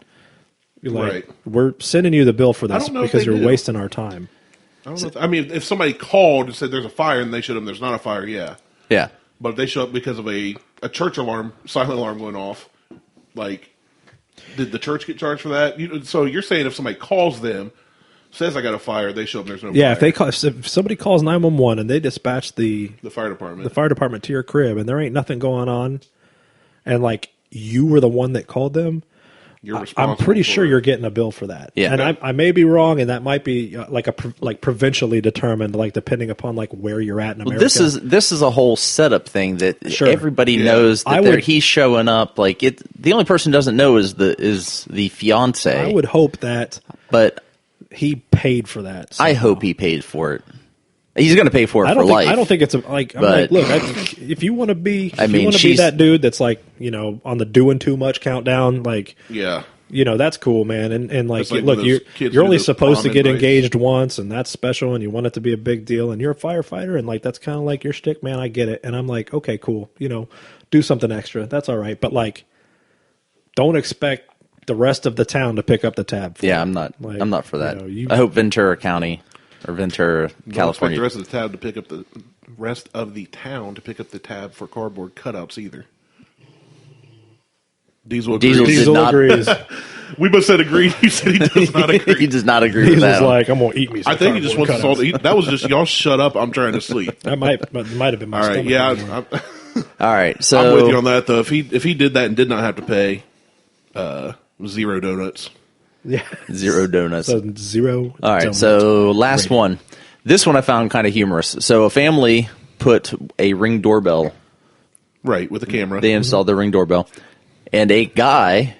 Speaker 3: we're sending you the bill for this because you're wasting our time.
Speaker 2: I don't know. If somebody called and said there's a fire and they showed them there's not a fire, yeah.
Speaker 1: Yeah.
Speaker 2: But if they show up because of a a church alarm, silent alarm going off, like, did the church get charged for that? So you're saying if somebody calls them, says I got a fire, they show up and there's no fire.
Speaker 3: If somebody calls 911 and they dispatch the
Speaker 2: fire department
Speaker 3: to your crib and there ain't nothing going on, and like you were the one that called them, I'm pretty sure you're getting a bill for that.
Speaker 1: Yeah.
Speaker 3: And I may be wrong, and that might be like provincially determined, like depending upon like where you're at in America.
Speaker 1: This is a whole setup thing that everybody knows that he's showing up. Like the only person who doesn't know is the fiance.
Speaker 3: I would hope that,
Speaker 1: but
Speaker 3: he paid for that.
Speaker 1: I hope he paid for it. He's going to pay for it for life.
Speaker 3: I don't think it's look, if you want to be, be that dude that's like, on the doing too much countdown, like, that's cool, man. And like look, you're only supposed to get engaged once, and that's special, and you want it to be a big deal, and you're a firefighter, and like that's kind of like your shtick, man. I get it, and I'm like, okay, cool, do something extra. That's all right, but like, don't expect the rest of the town to pick up the tab.
Speaker 1: I'm not for that. I hope Ventura County. Or Ventura, California.
Speaker 2: The rest of the town to pick up the tab for cardboard cutouts either. Diesel
Speaker 3: agrees.
Speaker 2: We both said agreed. He said he does not agree.
Speaker 1: He does not agree with that.
Speaker 3: He's like, I'm going to eat me some
Speaker 2: I think he just wants us all to eat. That was just, y'all shut up, I'm trying to sleep.
Speaker 3: That might have been my
Speaker 2: all right,
Speaker 3: stomach.
Speaker 2: Yeah.
Speaker 1: All right, so
Speaker 2: I'm with you on that, though. If he did that and did not have to pay, zero donuts.
Speaker 3: Yeah.
Speaker 1: Zero donuts.
Speaker 3: So zero.
Speaker 1: All right. So last one. This one I found kind of humorous. So a family put a Ring doorbell.
Speaker 2: Right, with a camera.
Speaker 1: They installed the Ring doorbell. And a guy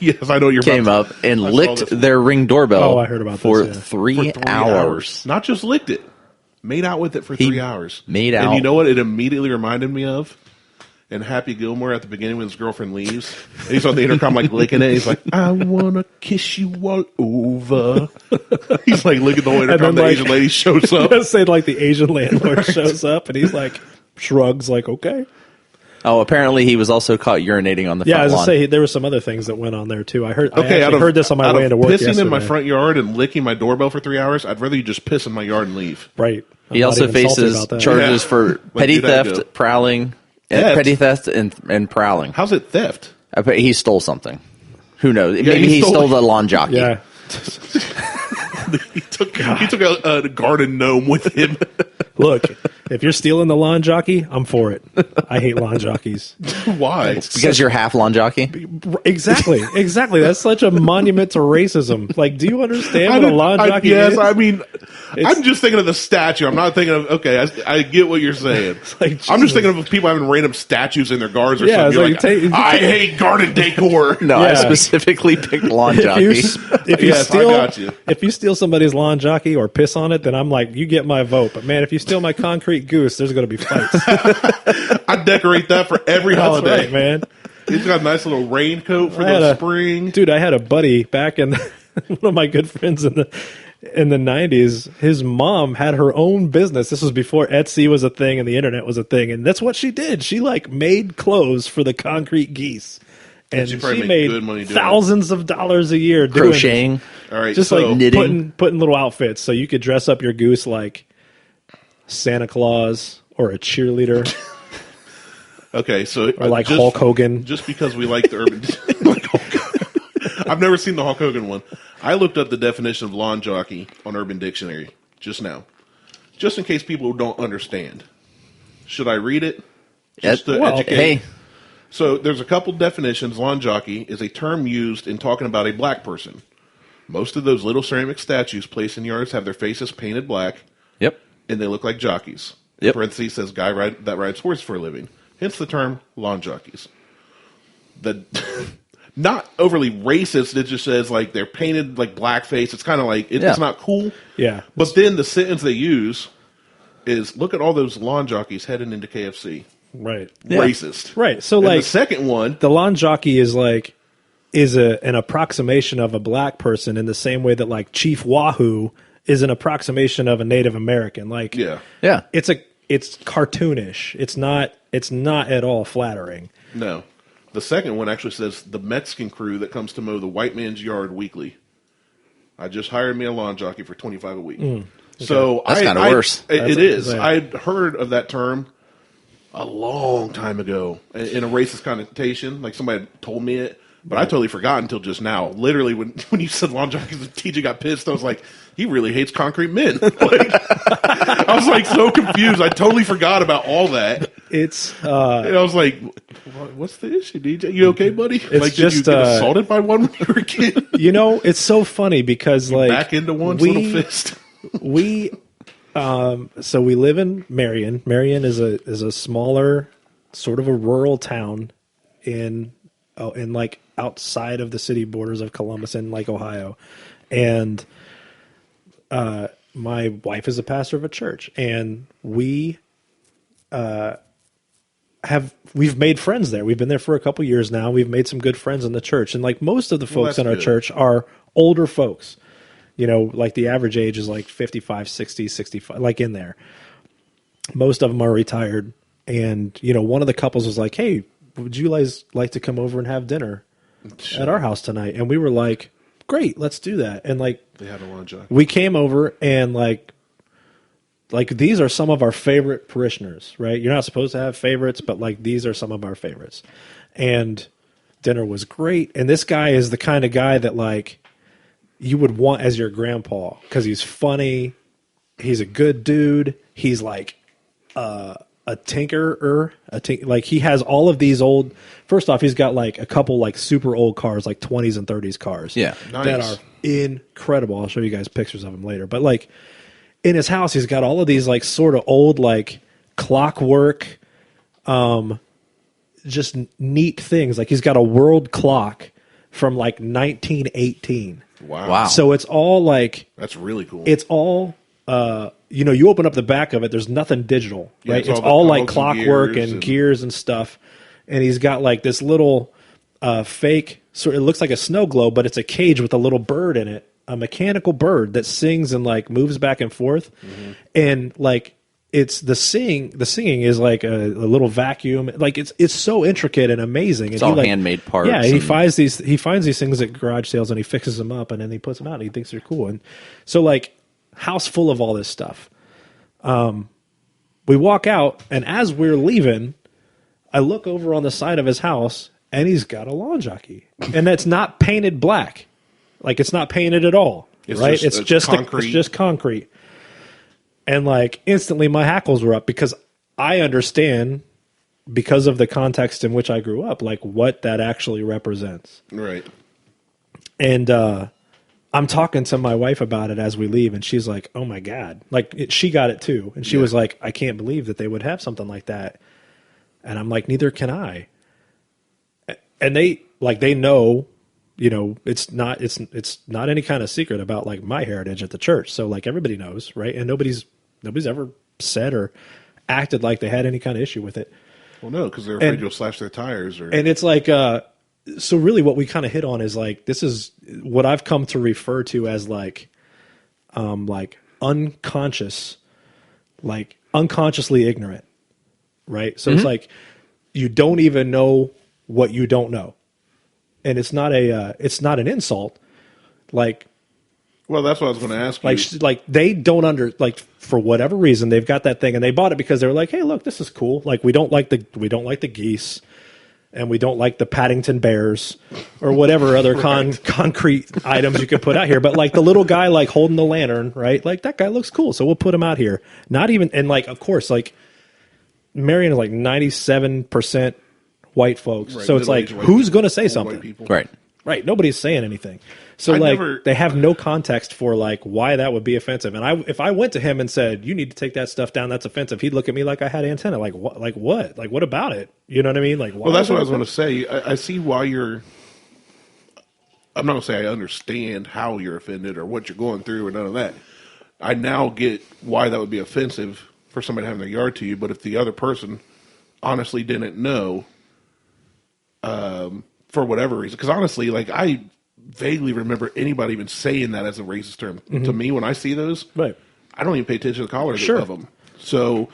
Speaker 2: yes, I know you're
Speaker 1: came up and licked their Ring doorbell.
Speaker 3: Oh, I heard about
Speaker 1: for
Speaker 3: this,
Speaker 1: 3 hours.
Speaker 2: Not just licked it. Made out with it for 3 hours.
Speaker 1: Made out.
Speaker 2: And you know what it immediately reminded me of? And Happy Gilmore at the beginning when his girlfriend leaves. And he's on the intercom like licking it. He's like, I want to kiss you all over. He's like licking the whole intercom. The Asian lady shows up.
Speaker 3: Say like the Asian landlord shows up and he's like, shrugs like, okay.
Speaker 1: Oh, apparently he was also caught urinating on the front lawn.
Speaker 3: Yeah, I was going to say, there were some other things that went on there too. I heard this on my way into work
Speaker 2: pissing
Speaker 3: yesterday.
Speaker 2: in my front yard and licking my doorbell for 3 hours, I'd rather you just piss in my yard and leave.
Speaker 3: Right.
Speaker 1: He also faces charges for petty theft, prowling. Petty theft and prowling.
Speaker 2: How's it theft?
Speaker 1: I bet he stole something. Who knows? Maybe he stole the lawn jockey.
Speaker 3: Yeah.
Speaker 2: he took a garden gnome with him.
Speaker 3: Look, if you're stealing the lawn jockey, I'm for it. I hate lawn jockeys.
Speaker 2: Why?
Speaker 1: Because you're half lawn jockey?
Speaker 3: Exactly. That's such a monument to racism. Like, do you understand what a lawn jockey is?
Speaker 2: Yes, I mean, I'm just thinking of the statue. I'm not thinking of, okay, I get what you're saying. I'm just thinking of people having random statues in their gardens or something. You're like, I hate garden decor.
Speaker 1: No, I specifically picked lawn jockey.
Speaker 2: If
Speaker 3: you steal somebody's lawn jockey or piss on it, then I'm like, you get my vote. But man, if you steal my concrete goose, there's going to be fights.
Speaker 2: I decorate that for every holiday.
Speaker 3: Right, man.
Speaker 2: He's got a nice little raincoat for the spring.
Speaker 3: Dude, I had a buddy back in one of my good friends in the 90s. His mom had her own business. This was before Etsy was a thing and the internet was a thing. And that's what she did. She like made clothes for the concrete geese. And she made good money thousands of dollars a year doing
Speaker 1: crocheting.
Speaker 2: All right,
Speaker 3: just like knitting, putting little outfits so you could dress up your goose like Santa Claus or a cheerleader.
Speaker 2: Okay, so
Speaker 3: or like Hulk Hogan.
Speaker 2: Just because we like the urban, I've never seen the Hulk Hogan one. I looked up the definition of lawn jockey on Urban Dictionary just now, just in case people don't understand. Should I read it? Just to educate.
Speaker 1: Hey.
Speaker 2: So there's a couple definitions. Lawn jockey is a term used in talking about a black person. Most of those little ceramic statues placed in yards have their faces painted black.
Speaker 1: Yep.
Speaker 2: And they look like jockeys.
Speaker 1: Yep.
Speaker 2: Parentheses says guy that rides horse for a living. Hence the term lawn jockeys. Not overly racist. It just says like they're painted like blackface. It's kind of like it's not cool.
Speaker 3: Yeah.
Speaker 2: But then the sentence they use is look at all those lawn jockeys heading into KFC.
Speaker 3: Right.
Speaker 2: Racist.
Speaker 3: Right. So
Speaker 2: and
Speaker 3: like
Speaker 2: the second one,
Speaker 3: the lawn jockey is like an approximation of a black person in the same way that like Chief Wahoo is an approximation of a Native American. Like
Speaker 1: yeah.
Speaker 3: It's cartoonish. It's not at all flattering.
Speaker 2: No. The second one actually says the Mexican crew that comes to mow the white man's yard weekly. I just hired me a lawn jockey for $25 a week. Okay. So
Speaker 1: that's kind of worse.
Speaker 2: It is. I'd heard of that term a long time ago in a racist connotation. Like somebody had told me it, but I totally forgot until just now. Literally, when you said lawn jockeys, TJ got pissed. I was like, he really hates concrete men. Like, I was like so confused. I totally forgot about all that.
Speaker 3: It's
Speaker 2: and I was like, what's the issue, DJ? You okay, buddy? Like, did you get assaulted by one when you were a kid?
Speaker 3: You know, it's so funny because like
Speaker 2: back into one's little fist.
Speaker 3: So we live in Marion. Marion is a smaller, sort of a rural town in like outside of the city borders of Columbus in like Ohio. And my wife is a pastor of a church, and we've made friends there. We've been there for a couple years now. We've made some good friends in the church, and like most of the folks in our church are older folks. You know, like the average age is like 55, 60, 65, like in there. Most of them are retired. And, you know, one of the couples was like, hey, would you guys like to come over and have dinner at our house tonight? And we were like, great, let's do that. And like,
Speaker 2: they had a lawn jockey.
Speaker 3: We came over and like these are some of our favorite parishioners, right? You're not supposed to have favorites, but like these are some of our favorites. And dinner was great. And this guy is the kind of guy that like, you would want as your grandpa because he's funny. He's a good dude. He's like a tinkerer. Like he has all of these old. First off, he's got like a couple like super old cars, like 20s and 30s cars.
Speaker 1: Yeah,
Speaker 3: that are incredible. I'll show you guys pictures of him later. But like in his house, he's got all of these like sort of old like clockwork, just neat things. Like he's got a world clock from like 1918.
Speaker 2: Wow.
Speaker 3: So it's all like...
Speaker 2: That's really cool.
Speaker 3: It's all... you know, you open up the back of it, there's nothing digital, right?
Speaker 2: Yeah,
Speaker 3: it's all like clockwork and gears and stuff. And he's got like this little fake... So it looks like a snow globe, but it's a cage with a little bird in it. A mechanical bird that sings and like moves back and forth. Mm-hmm. And like... It's the singing is like a little vacuum. Like it's so intricate and amazing.
Speaker 1: It's
Speaker 3: and
Speaker 1: all
Speaker 3: like,
Speaker 1: handmade parts.
Speaker 3: Yeah, he finds these things at garage sales and he fixes them up and then he puts them out and he thinks they're cool. And so like house full of all this stuff. We walk out and as we're leaving, I look over on the side of his house and he's got a lawn jockey. And that's not painted black. Like it's not painted at all. Right? It's just concrete. And like instantly my hackles were up because I understand because of the context in which I grew up, like what that actually represents.
Speaker 2: Right.
Speaker 3: And I'm talking to my wife about it as we leave and she's like, oh my God, like she got it too. And she was like, I can't believe that they would have something like that. And I'm like, neither can I. And they know, you know, it's not any kind of secret about like my heritage at the church. So like everybody knows, right? And nobody's ever said or acted like they had any kind of issue with it.
Speaker 2: Well, no, because they're afraid you'll slash their tires.
Speaker 3: And it's like, so really what we kind of hit on is like, this is what I've come to refer to as like unconscious, like unconsciously ignorant, right? So It's like, you don't even know what you don't know. And it's not an insult. Like,
Speaker 2: well, that's what I was going to ask you.
Speaker 3: Like they don't for whatever reason they've got that thing and they bought it because they were like, hey, look, this is cool. Like we don't like the geese, and we don't like the Paddington bears, or whatever other concrete items you could put out here. But like the little guy like holding the lantern, right? Like that guy looks cool, so we'll put him out here. Not even and like of course like Marion is like 97% white folks, so it's like who's going to say something? Right. Nobody's saying anything. So they have no context for like why that would be offensive. And if I went to him and said, you need to take that stuff down, that's offensive, he'd look at me like I had antenna. Like what? Like what? Like what about it? You know what I mean? Like why?
Speaker 2: Well, that's what I was going to say. I see why you're. I'm not going to say I understand how you're offended or what you're going through or none of that. I now get why that would be offensive for somebody having their yard to you. But if the other person honestly didn't know, for whatever reason, because honestly, like I vaguely remember anybody even saying that as a racist term. Mm-hmm. To me, when I see those,
Speaker 3: right,
Speaker 2: I don't even pay attention to the colors of them. So,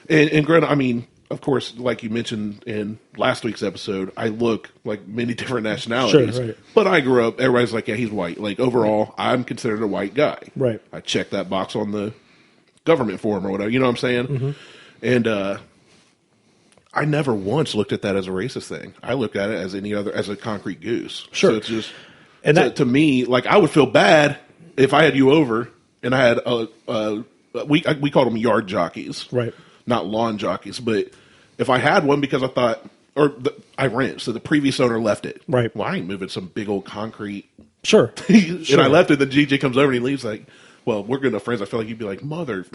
Speaker 2: and granted, I mean, of course, like you mentioned in last week's episode, I look like many different nationalities.
Speaker 3: Sure, right.
Speaker 2: But I grew up, everybody's like, yeah, he's white. Like overall, I'm considered a white guy.
Speaker 3: Right.
Speaker 2: I check that box on the government form or whatever. You know what I'm saying? Mm-hmm. And I never once looked at that as a racist thing. I look at it as any other, as a concrete goose.
Speaker 3: Sure.
Speaker 2: So it's just,
Speaker 3: And
Speaker 2: to me, like, I would feel bad if I had you over and I had we called them yard jockeys,
Speaker 3: right?
Speaker 2: Not lawn jockeys. But if I had one because I thought, I rent, so the previous owner left it,
Speaker 3: right?
Speaker 2: Well, I ain't moving some big old concrete.
Speaker 3: Sure.
Speaker 2: And I left it. Then GJ comes over and he leaves like, well, we're good enough friends. I feel like you'd be like, mother.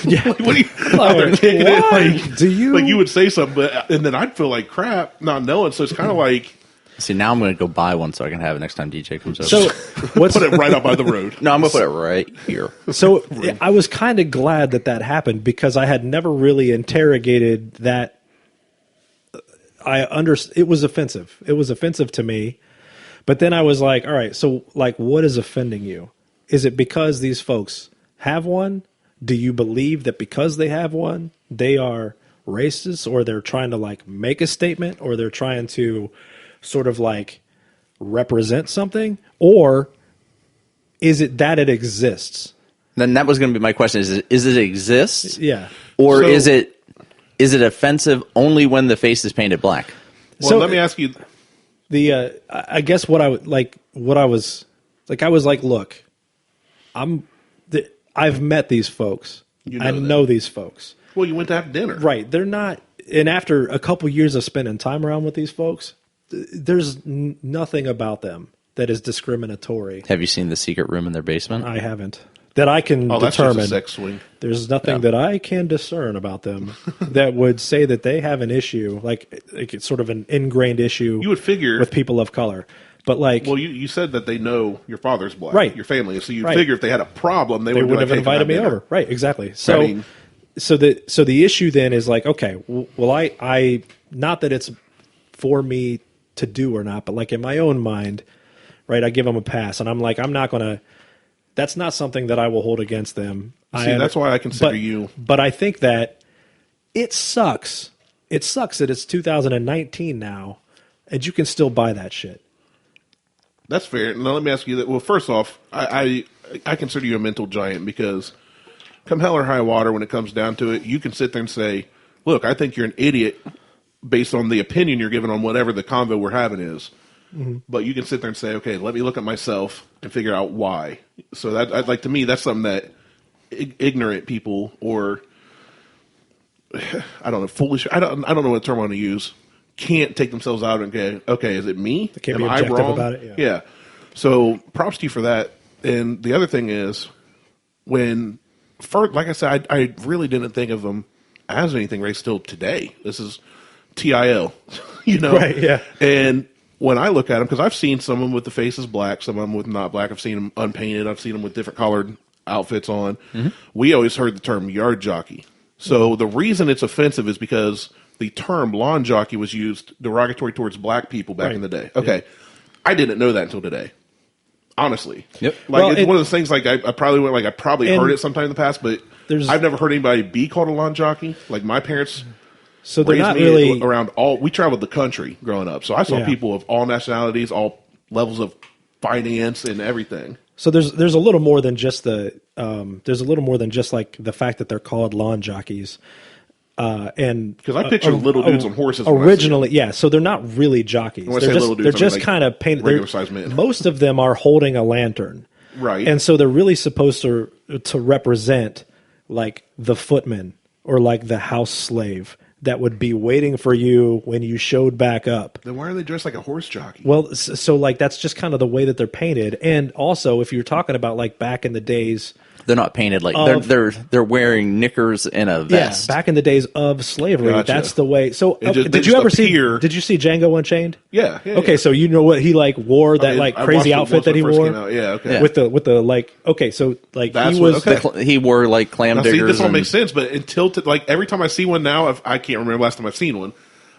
Speaker 3: Yeah.
Speaker 2: Like, what are you out there kicking it? Like,
Speaker 3: do you?
Speaker 2: Like, you would say something, and then I'd feel like crap not knowing. So it's kind of like.
Speaker 1: See, now I'm going to go buy one so I can have it next time DJ comes over.
Speaker 3: So
Speaker 2: put it right up by the road.
Speaker 1: No, I'm going to put it right here.
Speaker 3: So I was kind of glad that happened because I had never really interrogated that. It was offensive. It was offensive to me. But then I was like, all right, so like, what is offending you? Is it because these folks have one? Do you believe that because they have one, they are racist, or they're trying to like make a statement, or they're trying to sort of like represent something? Or is it that it exists?
Speaker 1: Then that was going to be my question. Is it exist?
Speaker 3: Yeah.
Speaker 1: Or is it offensive only when the face is painted black?
Speaker 2: Well,
Speaker 3: So
Speaker 2: let me ask you.
Speaker 3: I guess I was like, look, I've met these folks. I know these folks.
Speaker 2: Well, you went to have dinner.
Speaker 3: Right. They're not, and after a couple years of spending time around with these folks, there's nothing about them that is discriminatory.
Speaker 1: Have you seen the secret room in their basement?
Speaker 3: I haven't. That I can determine.
Speaker 2: That's just a sex swing.
Speaker 3: There's nothing that I can discern about them that would say that they have an issue, like it's sort of an ingrained issue.
Speaker 2: You would figure
Speaker 3: with people of color, but like,
Speaker 2: well, you said that they know your father's black,
Speaker 3: right?
Speaker 2: Your family, so you
Speaker 3: right.
Speaker 2: figure if they had a problem, they would
Speaker 3: have invited me over, right? Exactly. So, so the issue then is like, okay, well, I not that it's for me to do or not, but like in my own mind, right? I give them a pass, and I'm like, I'm not gonna. That's not something that I will hold against them.
Speaker 2: See, that's why I consider you.
Speaker 3: But I think that it sucks. It sucks that it's 2019 now, and you can still buy that shit.
Speaker 2: That's fair. Now let me ask you that. Well, first off, I consider you a mental giant because come hell or high water, when it comes down to it, you can sit there and say, look, I think you're an idiot based on the opinion you're giving on whatever the convo we're having is. Mm-hmm. But you can sit there and say, okay, let me look at myself and figure out why. So that, like, to me, that's something that ignorant people, or I don't know, foolish. I don't know what term I want to use. Can't take themselves out and go, okay, is it me?
Speaker 3: They can't
Speaker 2: Am
Speaker 3: be
Speaker 2: I
Speaker 3: objective
Speaker 2: wrong?
Speaker 3: about it.
Speaker 2: Yeah. So props to you for that. And the other thing is, like I said, I really didn't think of them as anything race till today. This is TIL, you know?
Speaker 3: Right, yeah.
Speaker 2: And when I look at them, because I've seen some of them with the faces black, some of them with not black. I've seen them unpainted. I've seen them with different colored outfits on. Mm-hmm. We always heard the term yard jockey. So the reason it's offensive is because the term lawn jockey was used derogatory towards black people back in the day. Okay. Yeah. I didn't know that until today. Honestly.
Speaker 1: Yep.
Speaker 2: Like, well, it's one of those things, like, I probably heard it sometime in the past, but I've never heard anybody be called a lawn jockey. Like, my parents
Speaker 3: so they're
Speaker 2: raised
Speaker 3: not
Speaker 2: me
Speaker 3: really
Speaker 2: around we traveled the country growing up. So I saw people of all nationalities, all levels of finance and everything.
Speaker 3: So there's a little more than just there's a little more than just like the fact that they're called lawn jockeys. And
Speaker 2: because I picture little dudes on horses
Speaker 3: originally, yeah. So they're not really jockeys. They're just kind of painted.
Speaker 2: Regular sized men.
Speaker 3: Most of them are holding a lantern,
Speaker 2: right?
Speaker 3: And so they're really supposed to represent like the footman or like the house slave that would be waiting for you when you showed back up.
Speaker 2: Then why are they dressed like a horse jockey?
Speaker 3: Well, so like that's just kind of the way that they're painted. And also, if you're talking about like back in the days,
Speaker 1: they're not painted like they're wearing knickers and a vest.
Speaker 3: Yeah, back in the days of slavery, that's the way. So did you see Django Unchained?
Speaker 2: Yeah.
Speaker 3: Okay, so you know what he like wore, that like crazy outfit that he wore.
Speaker 2: Yeah. Okay.
Speaker 3: With the like. Okay, so like
Speaker 2: that's
Speaker 1: he wore like clam diggers.
Speaker 2: See, this all makes sense, but until like every time I see one now, I can't remember last time I've seen one.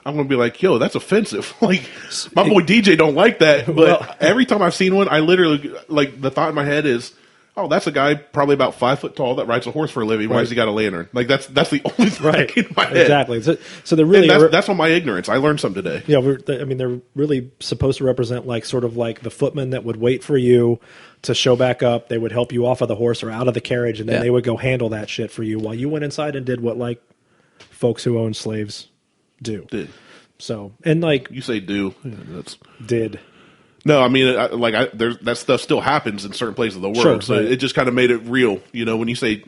Speaker 2: I'm going to be like, yo, that's offensive. Like, my boy DJ don't like that. But every time I've seen one, I literally, like, the thought in my head is, oh, that's a guy probably about 5 foot tall that rides a horse for a living. Why has he got a lantern? Like, that's the only thing in my head.
Speaker 3: Exactly. So they're really...
Speaker 2: that's on my ignorance. I learned something today.
Speaker 3: Yeah, they're really supposed to represent, like, sort of like the footman that would wait for you to show back up. They would help you off of the horse or out of the carriage, and then they would go handle that shit for you while you went inside and did what, like, folks who own slaves do.
Speaker 2: Did.
Speaker 3: So, and like
Speaker 2: You say do. Yeah, that's
Speaker 3: did.
Speaker 2: no. I mean, there's that stuff still happens in certain places of the world.
Speaker 3: Sure,
Speaker 2: so
Speaker 3: right.
Speaker 2: it just kind of made it real. You know, when you say,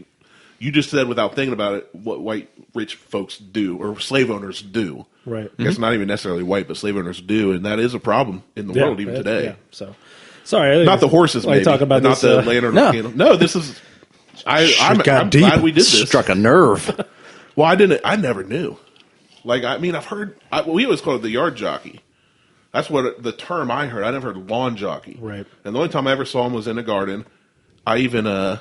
Speaker 2: you just said without thinking about it, what white rich folks do or slave owners do.
Speaker 3: Right.
Speaker 2: I guess not even necessarily white, but slave owners do, and that is a problem in the world even today.
Speaker 3: Yeah. So, sorry.
Speaker 2: Not the horses, maybe.
Speaker 3: Talking about
Speaker 2: not
Speaker 3: this,
Speaker 2: the landowner.
Speaker 1: No.
Speaker 2: No, this is. I'm
Speaker 3: got deep.
Speaker 2: glad we did this.
Speaker 1: Struck a nerve.
Speaker 2: Well, I never knew. Like, I mean, I've heard. We always called it the yard jockey. That's what the term I heard. I never heard lawn jockey.
Speaker 3: Right.
Speaker 2: And the only time I ever saw him was in the garden. I even I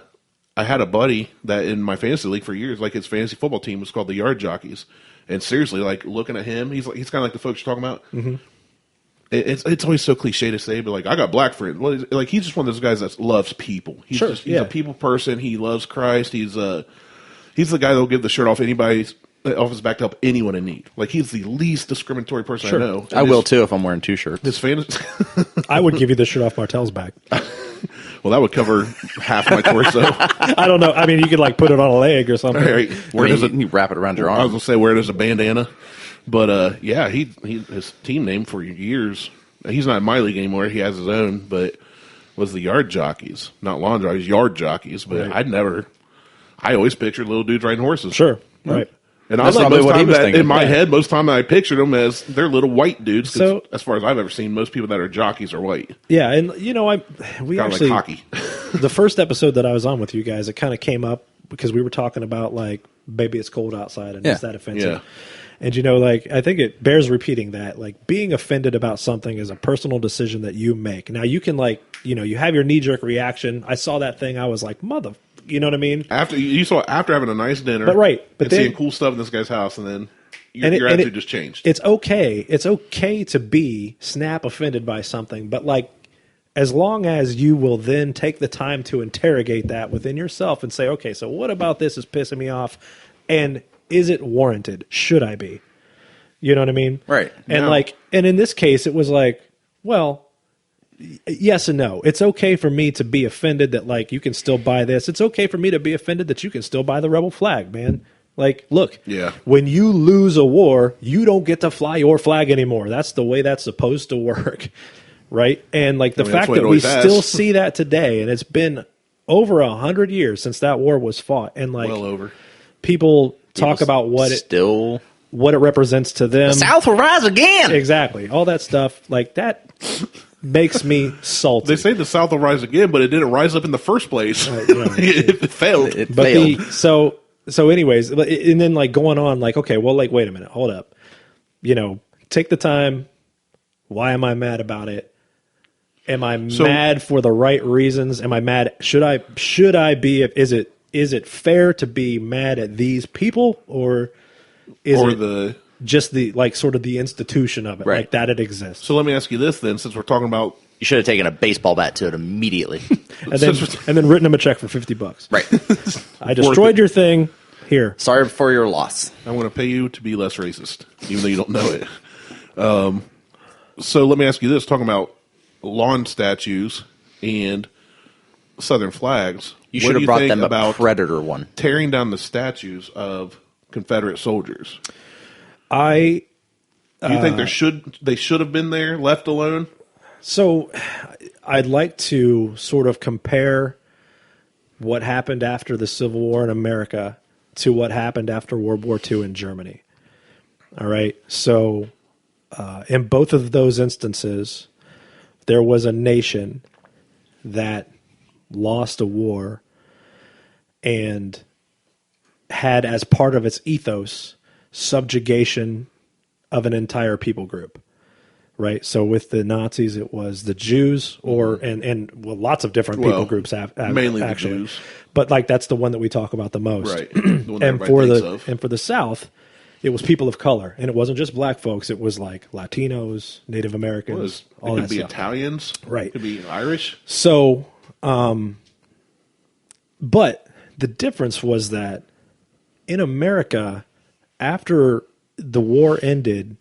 Speaker 2: had a buddy that in my fantasy league for years, like his fantasy football team was called the Yard Jockeys. And seriously, like looking at him, he's kind of like the folks you're talking about. Mm-hmm. It's always so cliche to say, but like I got black friends. Well, like he's just one of those guys that loves people. He's
Speaker 3: Sure,
Speaker 2: just he's a people person. He loves Christ. He's the guy that'll give the shirt off off his back to help anyone in need. Like he's the least discriminatory person I know.
Speaker 1: I will too if I'm wearing 2 shirts.
Speaker 2: His fantasy.
Speaker 3: I would give you the shirt off Martell's back.
Speaker 2: Well, that would cover half my torso.
Speaker 3: I don't know. I mean, you could like put it on a leg or something.
Speaker 2: Right.
Speaker 1: Where you wrap it around your
Speaker 2: I was
Speaker 1: arm.
Speaker 2: gonna say wear it as a bandana, but yeah, he his team name for years. He's not in my league anymore. He has his own, but was the Yard Jockeys, not Lawn Jockeys, Yard Jockeys. But
Speaker 3: Right.
Speaker 2: I always pictured little dudes riding horses.
Speaker 3: Sure. Right.
Speaker 2: And
Speaker 1: That's
Speaker 2: I
Speaker 1: probably
Speaker 2: most
Speaker 1: what he
Speaker 2: time
Speaker 1: was
Speaker 2: that
Speaker 1: thinking.
Speaker 2: in my
Speaker 1: Yeah.
Speaker 2: head, most time I pictured them as they're little white dudes. 'Cause
Speaker 3: So-
Speaker 2: as far as I've ever seen, most people that are jockeys are white.
Speaker 3: Yeah, and we
Speaker 2: Kind of
Speaker 3: actually
Speaker 2: like hockey.
Speaker 3: the first episode that I was on with you guys, it kind of came up because we were talking about like, baby, it's cold outside, and
Speaker 1: Yeah.
Speaker 3: is that offensive?
Speaker 2: Yeah.
Speaker 3: And like, I think it bears repeating that like being offended about something is a personal decision that you make. Now you can like, you have your knee jerk reaction. I saw that thing, I was like, mother, you know what I mean?
Speaker 2: After having a nice dinner,
Speaker 3: But right, but
Speaker 2: and
Speaker 3: then-
Speaker 2: seeing cool stuff in this guy's house, and then your
Speaker 3: And
Speaker 2: attitude
Speaker 3: it
Speaker 2: just changed.
Speaker 3: It's okay. It's okay to be snap offended by something, but like, as long as you will then take the time to interrogate that within yourself and say, okay, so what about this is pissing me off? And is it warranted? Should I be? You know what I mean?
Speaker 1: Right.
Speaker 3: And
Speaker 2: No.
Speaker 3: and in this case, it was like, well, yes and no. It's okay for me to be offended that like you can still buy this. It's okay for me to be offended that you can still buy the rebel flag, man. Like, look,
Speaker 2: Yeah.
Speaker 3: when you lose a war, you don't get to fly your flag anymore. That's the way that's supposed to work, right? And like the
Speaker 2: I mean, that's
Speaker 3: fact
Speaker 2: the way it
Speaker 3: that we
Speaker 2: always has.
Speaker 3: still see that today, and it's been over 100 years since that war was fought, and like
Speaker 2: Well over.
Speaker 3: people talk about what it represents to them.
Speaker 1: South will rise again.
Speaker 3: Exactly, all that stuff like that makes me salty.
Speaker 2: They say the South will rise again, but it didn't rise up in the first place.
Speaker 3: yeah.
Speaker 2: It failed.
Speaker 1: It
Speaker 3: But
Speaker 1: failed.
Speaker 3: so anyways, and then like going on like, okay, well, like, wait a minute, hold up. Take the time. Why am I mad about it? Am I mad for the right reasons? Am I mad? Should I be, is it fair to be mad at these people, or is it just the, like, sort of the institution of it,
Speaker 1: Right.
Speaker 3: like that it exists?
Speaker 2: So let me ask you this then, since we're talking about
Speaker 1: You should have taken a baseball bat to it immediately.
Speaker 3: and then written them a check for $50.
Speaker 1: Right.
Speaker 3: I destroyed your thing. Here.
Speaker 1: Sorry for your loss.
Speaker 2: I'm going to pay you to be less racist, even though you don't know it. So let me ask you this: talking about lawn statues and Southern flags,
Speaker 1: You
Speaker 2: what
Speaker 1: should
Speaker 2: do
Speaker 1: have brought
Speaker 2: think
Speaker 1: them a
Speaker 2: about
Speaker 1: Predator one.
Speaker 2: tearing down the statues of Confederate soldiers?
Speaker 3: Do
Speaker 2: you think they should have been there, left alone?
Speaker 3: So I'd like to sort of compare what happened after the Civil War in America to what happened after World War II in Germany. All right. So in both of those instances, there was a nation that lost a war and had as part of its ethos subjugation of an entire people group. Right. So with the Nazis, it was the Jews and lots of different people groups
Speaker 2: mainly
Speaker 3: actually.
Speaker 2: the Jews.
Speaker 3: But like that's the one that we talk about the most.
Speaker 2: Right. The one that
Speaker 3: And
Speaker 2: everybody thinks of.
Speaker 3: for the South, it was people of color, and it wasn't just black folks. It was like Latinos, Native Americans, all
Speaker 2: it
Speaker 3: that
Speaker 2: could be
Speaker 3: stuff.
Speaker 2: Italians,
Speaker 3: Right.
Speaker 2: It could be Irish.
Speaker 3: So, but the difference was that in America, after the war ended,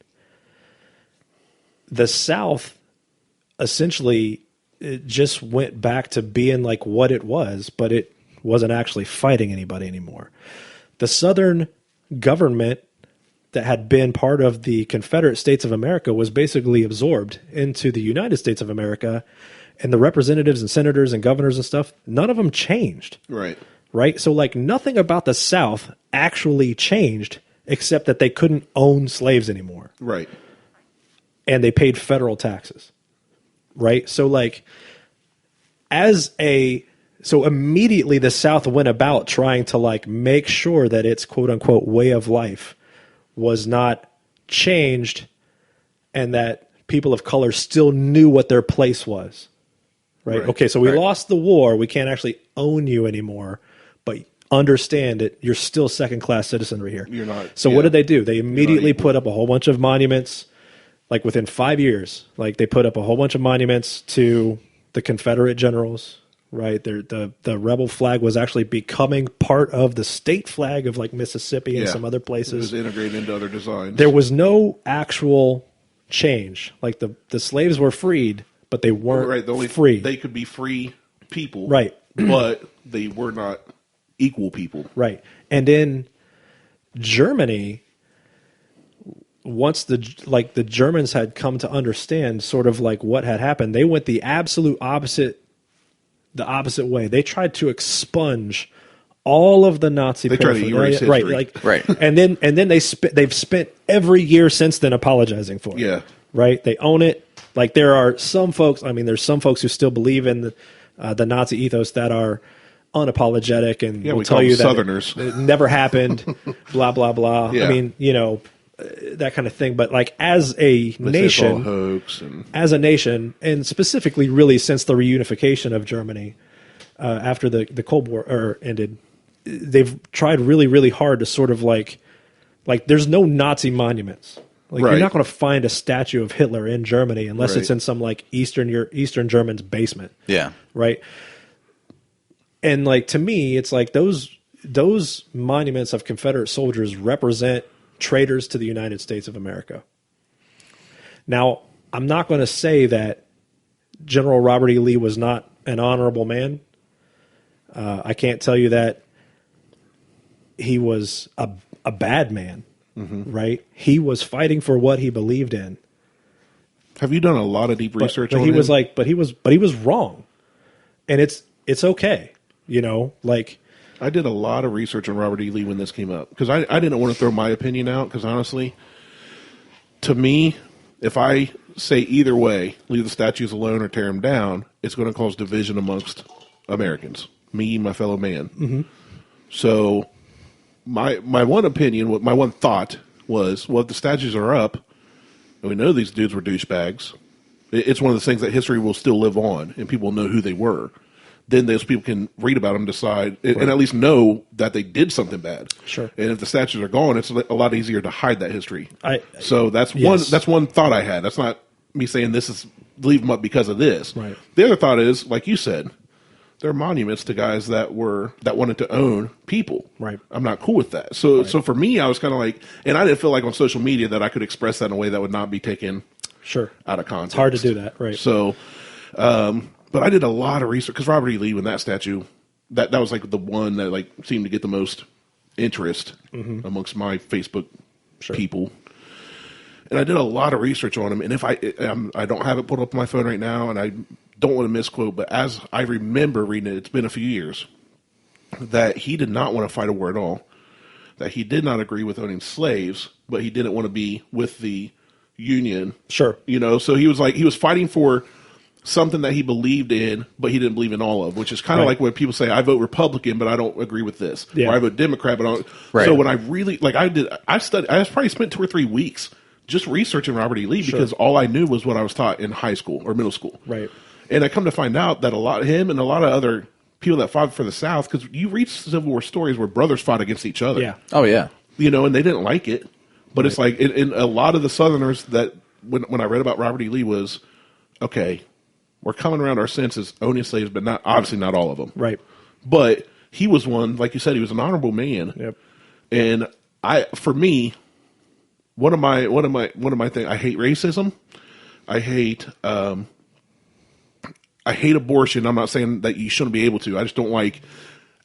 Speaker 3: the South essentially it just went back to being like what it was, but it wasn't actually fighting anybody anymore. The Southern government, that had been part of the Confederate States of America was basically absorbed into the United States of America, and the representatives and senators and governors and stuff, none of them changed.
Speaker 2: Right.
Speaker 3: Right? So, like, nothing about the South actually changed except that they couldn't own slaves anymore.
Speaker 2: Right.
Speaker 3: And they paid federal taxes. Right? So, like, so immediately the South went about trying to, like, make sure that its quote-unquote way of life was not changed and that people of color still knew what their place was. Right? Okay, so we lost the war. We can't actually own you anymore. But understand it, you're still second-class citizenry here.
Speaker 2: You're not.
Speaker 3: So what did they do? They immediately put up a whole bunch of monuments, like within 5 years. Like they put up a whole bunch of monuments to the Confederate generals, right? The rebel flag was actually becoming part of the state flag of like Mississippi and some other places.
Speaker 2: It was integrated into other designs.
Speaker 3: There was no actual change. Like the slaves were freed, but they weren't free.
Speaker 2: They could be free people.
Speaker 3: Right.
Speaker 2: But they were not equal people.
Speaker 3: Right. And in Germany, once the Germans had come to understand sort of like what had happened, they went the absolute opposite way. They tried to expunge all of the Nazi
Speaker 2: They tried to erase history.
Speaker 1: Right.
Speaker 3: And then they've spent every year since then apologizing for it.
Speaker 2: Yeah.
Speaker 3: Right? They own it. Like there are some folks, there's some folks who still believe in the Nazi ethos that are unapologetic and will tell you that
Speaker 2: Southerners.
Speaker 3: it never happened, blah, blah, blah.
Speaker 2: Yeah.
Speaker 3: I mean, that kind of thing. But like as a nation,
Speaker 2: hoax
Speaker 3: and specifically really since the reunification of Germany after the Cold War ended, they've tried really, really hard to sort of like there's no Nazi monuments. Like you're not going to find a statue of Hitler in Germany unless it's in some like Eastern German's basement.
Speaker 1: Yeah.
Speaker 3: Right. And like to me, it's like those monuments of Confederate soldiers represent traitors to the United States of America. Now, I'm not going to say that General Robert E. Lee was not an honorable man. I can't tell you that he was a bad man. Mm-hmm. Right? He was fighting for what he believed in.
Speaker 2: Have you done a lot of deep research on
Speaker 3: he
Speaker 2: him?
Speaker 3: was like, but he was wrong. And it's okay. Like
Speaker 2: I did a lot of research on Robert E. Lee when this came up because I didn't want to throw my opinion out because honestly, to me, if I say either way, leave the statues alone or tear them down, it's going to cause division amongst Americans, me, my fellow man. Mm-hmm. So my one opinion, my one thought was, well, if the statues are up, and we know these dudes were douchebags, it's one of the things that history will still live on, and people know who they were. Then those people can read about them, decide, and at least know that they did something bad. Sure. And if the statues are gone, it's a lot easier to hide that history. So that's one thought I had. That's not me saying leave them up because of this. Right. The other thought is, like you said, they're monuments to guys that wanted to own people. Right. I'm not cool with that. So for me, I was kind of like, and I didn't feel like on social media that I could express that in a way that would not be taken out of context.
Speaker 3: It's hard to do that. Right.
Speaker 2: So, but I did a lot of research because Robert E. Lee, when that statue, that was like the one that like seemed to get the most interest amongst my Facebook people. And I did a lot of research on him. And if I don't have it pulled up on my phone right now, and I don't want to misquote, but as I remember reading it, it's been a few years, that he did not want to fight a war at all, that he did not agree with owning slaves, but he didn't want to be with the Union. Sure. So he was fighting for something that he believed in, but he didn't believe in all of, which is kind of like when people say, I vote Republican, but I don't agree with this. Yeah. Or I vote Democrat, but I don't. Right. So when I really, I probably spent 2 or 3 weeks just researching Robert E. Lee because all I knew was what I was taught in high school or middle school. Right. And I come to find out that him and a lot of other people that fought for the South, because you read Civil War stories where brothers fought against each other. Yeah.
Speaker 1: Oh, yeah.
Speaker 2: And they didn't like it. But it's like, in a lot of the Southerners that, when I read about Robert E. Lee was, okay, we're coming around our senses, owning slaves, but obviously not all of them. Right. But he was one, like you said, he was an honorable man. Yep. And for me, one of my things, I hate racism. I hate abortion. I'm not saying that you shouldn't be able to. I just don't like,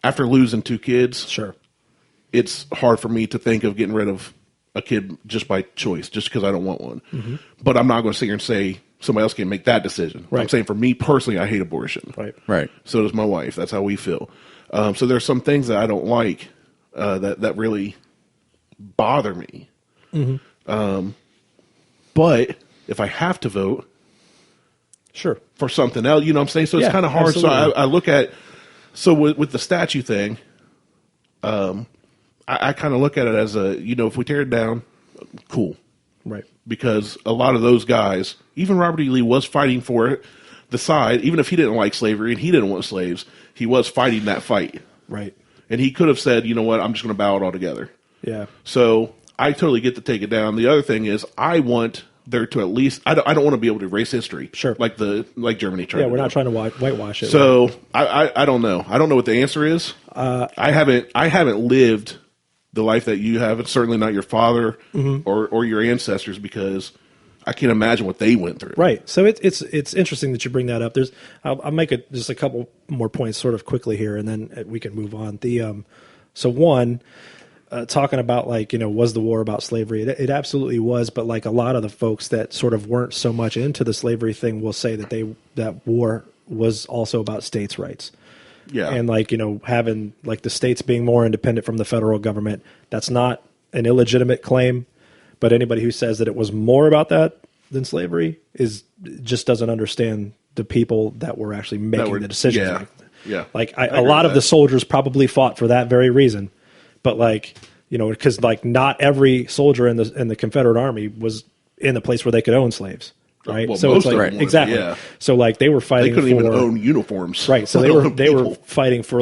Speaker 2: after losing 2 kids. Sure. It's hard for me to think of getting rid of a kid just by choice, just because I don't want one. But I'm not going to sit here and say somebody else can make that decision.
Speaker 3: Right.
Speaker 2: I'm saying for me personally, I hate abortion.
Speaker 1: Right.
Speaker 2: So does my wife. That's how we feel. So there's some things that I don't like that really bother me. But if I have to vote,
Speaker 3: Sure.
Speaker 2: for something else, you know what I'm saying? So it's
Speaker 3: Yeah,
Speaker 2: kind of hard.
Speaker 3: absolutely.
Speaker 2: So I look at, with the statue thing, I kind of look at it as if we tear it down, cool.
Speaker 3: Right.
Speaker 2: Because a lot of those guys, even Robert E. Lee was fighting for the side, even if he didn't like slavery and he didn't want slaves, he was fighting that fight.
Speaker 3: Right.
Speaker 2: And he could have said, you know what, I'm just going to bow it all together.
Speaker 3: Yeah.
Speaker 2: So I totally get to take it down. The other thing is I want there to at least, I don't want to be able to erase history.
Speaker 3: Sure.
Speaker 2: Like Germany tried
Speaker 3: Yeah,
Speaker 2: to
Speaker 3: we're
Speaker 2: do.
Speaker 3: not trying to whitewash it.
Speaker 2: So I don't know. I don't know what the answer is. I haven't lived the life that you have. It's certainly not your father or your ancestors, because I can't imagine what they went through.
Speaker 3: Right. So it's interesting that you bring that up. I'll make just a couple more points sort of quickly here, and then we can move on. Talking about was the war about slavery? It absolutely was, but like a lot of the folks that sort of weren't so much into the slavery thing will say that war was also about states' rights.
Speaker 2: Yeah.
Speaker 3: And having the states being more independent from the federal government, that's not an illegitimate claim, but anybody who says that it was more about that than slavery just doesn't understand the people that were actually making the decisions.
Speaker 2: Yeah.
Speaker 3: A lot of the soldiers probably fought for that very reason. But because not every soldier in the Confederate Army was in the place where they could own slaves, right?
Speaker 2: Well,
Speaker 3: so
Speaker 2: most
Speaker 3: it's
Speaker 2: of them weren't,
Speaker 3: exactly.
Speaker 2: yeah.
Speaker 3: So they were fighting.
Speaker 2: They couldn't
Speaker 3: for,
Speaker 2: even own uniforms,
Speaker 3: right? So they were fighting for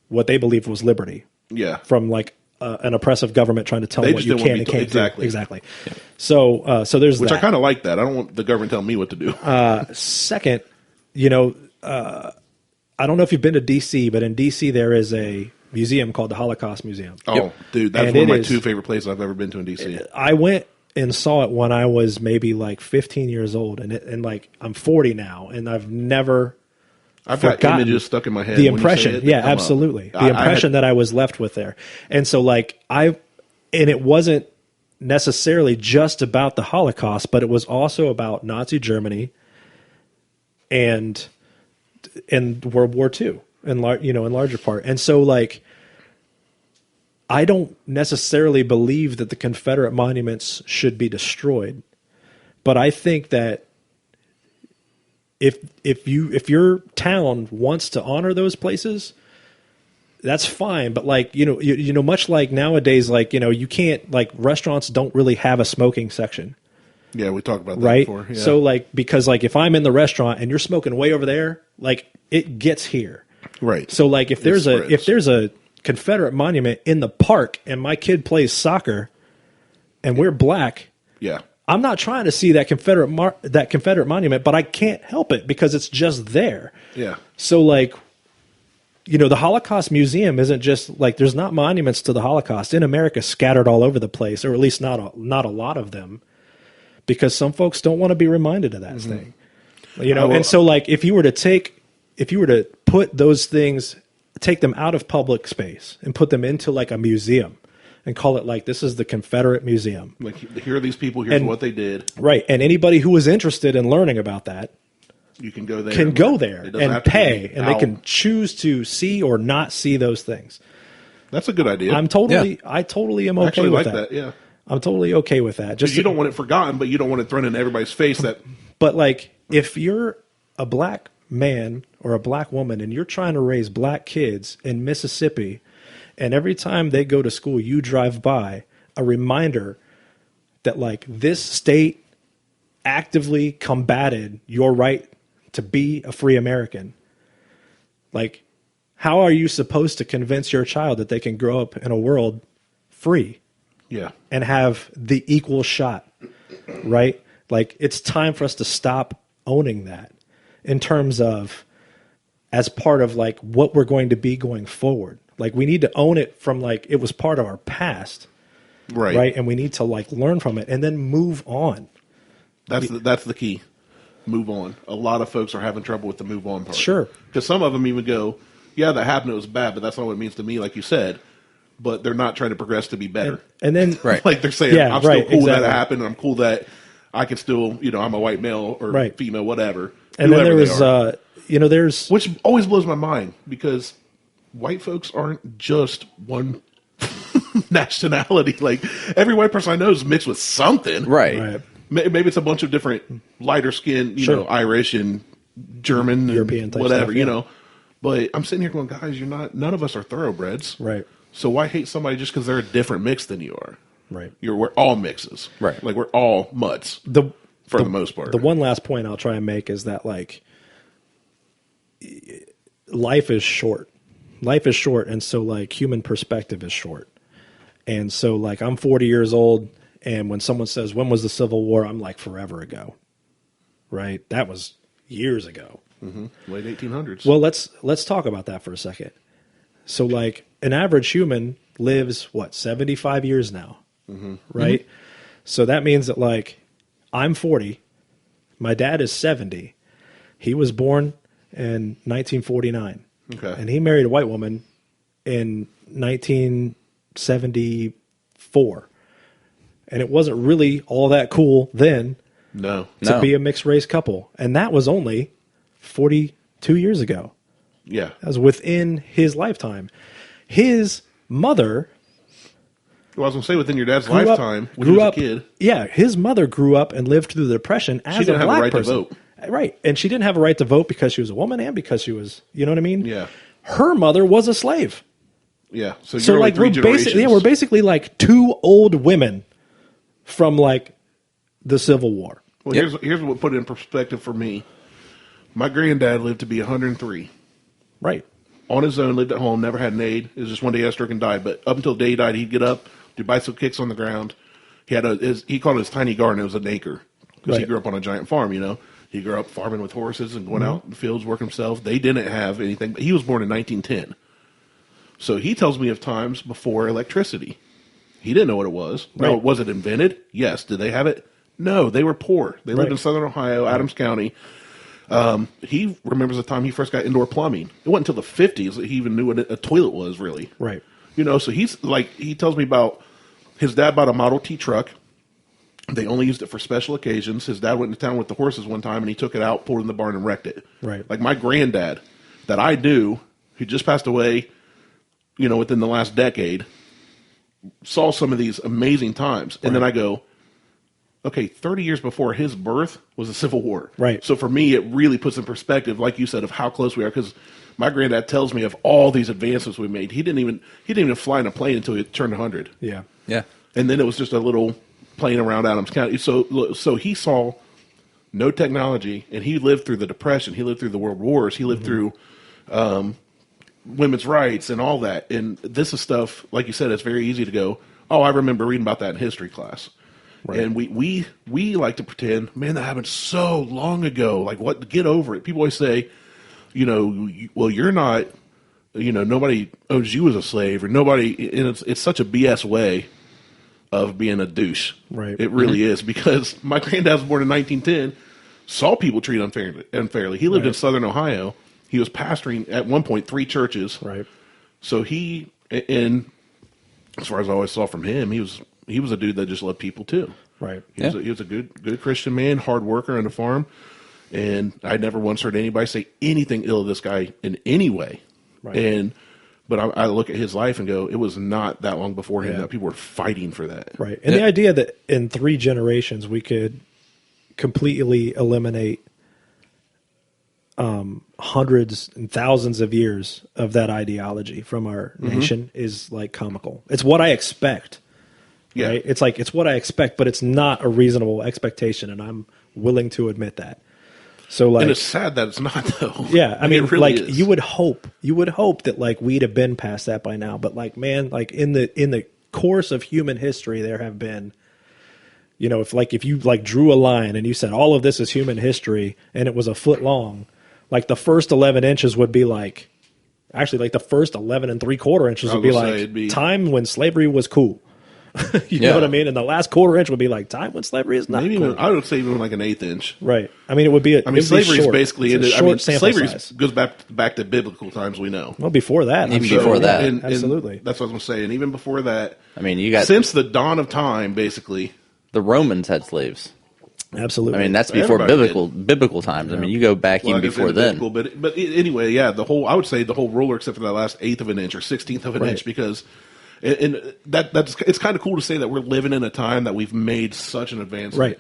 Speaker 3: what they believed was liberty.
Speaker 2: Yeah.
Speaker 3: From an oppressive government trying to tell them what you can and can't do. Exactly. Yeah. So there's
Speaker 2: which
Speaker 3: that.
Speaker 2: I kind of like that. I don't want the government telling me what to do.
Speaker 3: Second, I don't know if you've been to D.C., but in D.C. there is a museum called the Holocaust Museum.
Speaker 2: Oh, dude, that's one of my two favorite places I've ever been to in D.C.
Speaker 3: I went and saw it when I was maybe 15 years old, and I'm 40 now, and I've
Speaker 2: got images stuck in my head.
Speaker 3: The impression, absolutely, the impression that I was left with there, and so and it wasn't necessarily just about the Holocaust, but it was also about Nazi Germany and World War II. In larger part. And so I don't necessarily believe that the Confederate monuments should be destroyed, but I think that if your town wants to honor those places, that's fine. But much like nowadays, you can't, restaurants don't really have a smoking section.
Speaker 2: Yeah, we talked about that
Speaker 3: right?
Speaker 2: before. Yeah.
Speaker 3: So because if I'm in the restaurant and you're smoking way over there, it gets here.
Speaker 2: Right.
Speaker 3: So if there's a Confederate monument in the park and my kid plays soccer and we're black,
Speaker 2: yeah,
Speaker 3: I'm not trying to see that Confederate monument, but I can't help it because it's just there.
Speaker 2: Yeah.
Speaker 3: So the Holocaust Museum isn't just there's not monuments to the Holocaust in America scattered all over the place, or at least not a lot of them, because some folks don't want to be reminded of that thing. And so if you were to put those things, take them out of public space and put them into a museum and call it this is the Confederate Museum.
Speaker 2: Here are these people, here's what they did.
Speaker 3: Right. And anybody who is interested in learning about that
Speaker 2: you can go there.
Speaker 3: And pay, and they can choose to see or not see those things.
Speaker 2: That's a good idea.
Speaker 3: I totally am okay with that.
Speaker 2: Yeah.
Speaker 3: I'm totally okay with that. Just
Speaker 2: you don't want it forgotten, but you don't want it thrown in everybody's face that.
Speaker 3: But if you're a black man or a black woman and you're trying to raise black kids in Mississippi, and every time they go to school you drive by a reminder that this state actively combated your right to be a free American, how are you supposed to convince your child that they can grow up in a world free?
Speaker 2: Yeah.
Speaker 3: And have the equal shot, right? It's time for us to stop owning that in terms of as part of what we're going to be going forward. We need to own it from it was part of our past. Right. And we need to learn from it and then move on.
Speaker 2: That's the key. Move on. A lot of folks are having trouble with the move on part.
Speaker 3: Sure.
Speaker 2: Because some of them even go, yeah, that happened, it was bad, but that's not what it means to me, like you said. but they're not trying to progress to be better.
Speaker 3: And then
Speaker 1: Right.
Speaker 2: Like they're saying,
Speaker 3: Yeah,
Speaker 2: I'm still
Speaker 3: right,
Speaker 2: cool that
Speaker 3: exactly.
Speaker 2: it happened, and I'm cool that I can still, I'm a white male or
Speaker 3: Right.
Speaker 2: female, whatever.
Speaker 3: and then
Speaker 2: whoever
Speaker 3: there
Speaker 2: they
Speaker 3: was,
Speaker 2: are.
Speaker 3: there's
Speaker 2: Which always blows my mind because white folks aren't just one nationality. Like every white person I know is mixed with something.
Speaker 1: Right.
Speaker 2: Maybe it's a bunch of different lighter skin,
Speaker 3: Sure.
Speaker 2: Irish and German,
Speaker 3: European
Speaker 2: and
Speaker 3: type
Speaker 2: whatever,
Speaker 3: stuff, yeah.
Speaker 2: But I'm sitting here going, guys, none of us are thoroughbreds.
Speaker 3: Right.
Speaker 2: So why hate somebody just because they're a different mix than you are?
Speaker 3: Right.
Speaker 2: We're all mixes.
Speaker 1: Right.
Speaker 2: Like we're all mutts for the most part.
Speaker 3: The one last point I'll try and make is that like life is short. Life is short, and so like human perspective is short. And so like I'm 40 years old, and when someone says, when was the Civil War? I'm like, forever ago. Right? That was years ago.
Speaker 2: Late 1800s.
Speaker 3: Well, let's talk about that for a second. So like an average human lives 75 years now. Right? So that means that like I'm 40, my dad is 70. He was born in 1949.
Speaker 2: Okay.
Speaker 3: And he married a white woman in 1974. And it wasn't really all that cool then
Speaker 2: no.
Speaker 3: to be a mixed race couple. And that was only 42 years ago.
Speaker 2: Yeah.
Speaker 3: That was within his lifetime. His mother
Speaker 2: Well, I was going to say within your dad's
Speaker 3: grew
Speaker 2: lifetime,
Speaker 3: up,
Speaker 2: when he was a kid,
Speaker 3: Yeah, his mother grew up and lived through the Depression as
Speaker 2: she didn't
Speaker 3: a
Speaker 2: have
Speaker 3: black
Speaker 2: a right
Speaker 3: person.
Speaker 2: to vote.
Speaker 3: Right. And she didn't have a right to vote because she was a woman and because she was, you know what I mean?
Speaker 2: Yeah.
Speaker 3: Her mother was a slave.
Speaker 2: Yeah. So,
Speaker 3: So
Speaker 2: you're
Speaker 3: like
Speaker 2: three generations.
Speaker 3: we're basically like two old women from like the Civil War.
Speaker 2: Well, here's what put it in perspective for me. My granddad lived to be 103.
Speaker 3: Right.
Speaker 2: On his own, lived at home, never had an aide. It was just one day he had a stroke and died. But up until the day he died, he'd get up, do bicycle kicks on the ground. He had he called it his tiny garden. It was an acre because he
Speaker 3: Right.
Speaker 2: grew up on a giant farm. He grew up farming with horses and going out in the fields, working himself. They didn't have anything. But he was born in 1910. So he tells me of times before electricity. He didn't know what it was. No,
Speaker 3: Right.
Speaker 2: was it invented? Yes. Did they have it? No, they were poor. They lived
Speaker 3: Right.
Speaker 2: in southern Ohio, Adams County. He remembers the time he first got indoor plumbing. It wasn't until the 50s that he even knew what a toilet was, really.
Speaker 3: Right.
Speaker 2: So he's like, he tells me about his dad bought a Model T truck. They only used it for special occasions. His dad went into town with the horses one time and he took it out, pulled it in the barn and wrecked it.
Speaker 3: Right.
Speaker 2: Like my granddad that I knew, who just passed away, within the last decade, saw some of these amazing times. And then I go, okay, 30 years before his birth was the Civil War.
Speaker 3: Right.
Speaker 2: So for me, it really puts in perspective, like you said, of how close we are. Because my granddad tells me of all these advancements we made. He didn't even fly in a plane until he turned 100.
Speaker 3: Yeah.
Speaker 1: Yeah.
Speaker 2: And then it was just a little plane around Adams County. So he saw no technology, and he lived through the Depression. He lived through the World Wars. He lived through women's rights and all that. And this is stuff, like you said, it's very easy to go, oh, I remember reading about that in history class. Right. And we like to pretend, man, that happened so long ago. Like, what? Get over it. People always say, well, you're not, nobody owns you as a slave, or nobody. And it's such a BS way of being a douche.
Speaker 3: Right.
Speaker 2: It really is, because my granddad was born in 1910, saw people treated unfairly. He lived in southern Ohio. He was pastoring at one point 3 churches.
Speaker 3: Right.
Speaker 2: So and as far as I always saw from him, he was a dude that just loved people too.
Speaker 3: Right.
Speaker 2: He was a good Christian man, hard worker on the farm, and I never once heard anybody say anything ill of this guy in any way.
Speaker 3: Right.
Speaker 2: But I look at his life and go, it was not that long before him that people were fighting for that.
Speaker 3: Right. And the idea that in 3 generations we could completely eliminate hundreds and thousands of years of that ideology from our nation is like comical. It's what I expect.
Speaker 2: Yeah.
Speaker 3: Right? It's like, it's what I expect, but it's not a reasonable expectation, and I'm willing to admit that. So like,
Speaker 2: And it's sad that it's not, though.
Speaker 3: yeah, I mean,
Speaker 2: it really
Speaker 3: like
Speaker 2: is.
Speaker 3: you would hope that like we'd have been past that by now, but like, man, like in the course of human history, there have been, if you like drew a line and you said all of this is human history and it was a foot long, like the first 11 inches would be like, actually like the first 11 3/4 inches would be like
Speaker 2: it'd be
Speaker 3: time when slavery was cool. You know what I mean? And the last quarter inch would be like time when slavery is not.
Speaker 2: Maybe
Speaker 3: cool.
Speaker 2: even, I would say even like an eighth inch.
Speaker 3: Right. I mean, it would be.
Speaker 2: Slavery is basically. Slavery
Speaker 3: size.
Speaker 2: goes back to biblical times. We know.
Speaker 3: Well, before that,
Speaker 1: even before that,
Speaker 3: absolutely.
Speaker 2: And that's what I'm saying. Even before that,
Speaker 1: I mean, you got
Speaker 2: since the dawn of time, basically.
Speaker 1: The Romans had slaves.
Speaker 3: Absolutely.
Speaker 1: I mean, that's before biblical times. Yeah. I mean, you go back even before then.
Speaker 2: But anyway, yeah, I would say the whole ruler, except for that last eighth of an inch or 16th of an inch, because it's kind of cool to say that we're living in a time that we've made such an advancement.
Speaker 3: Right.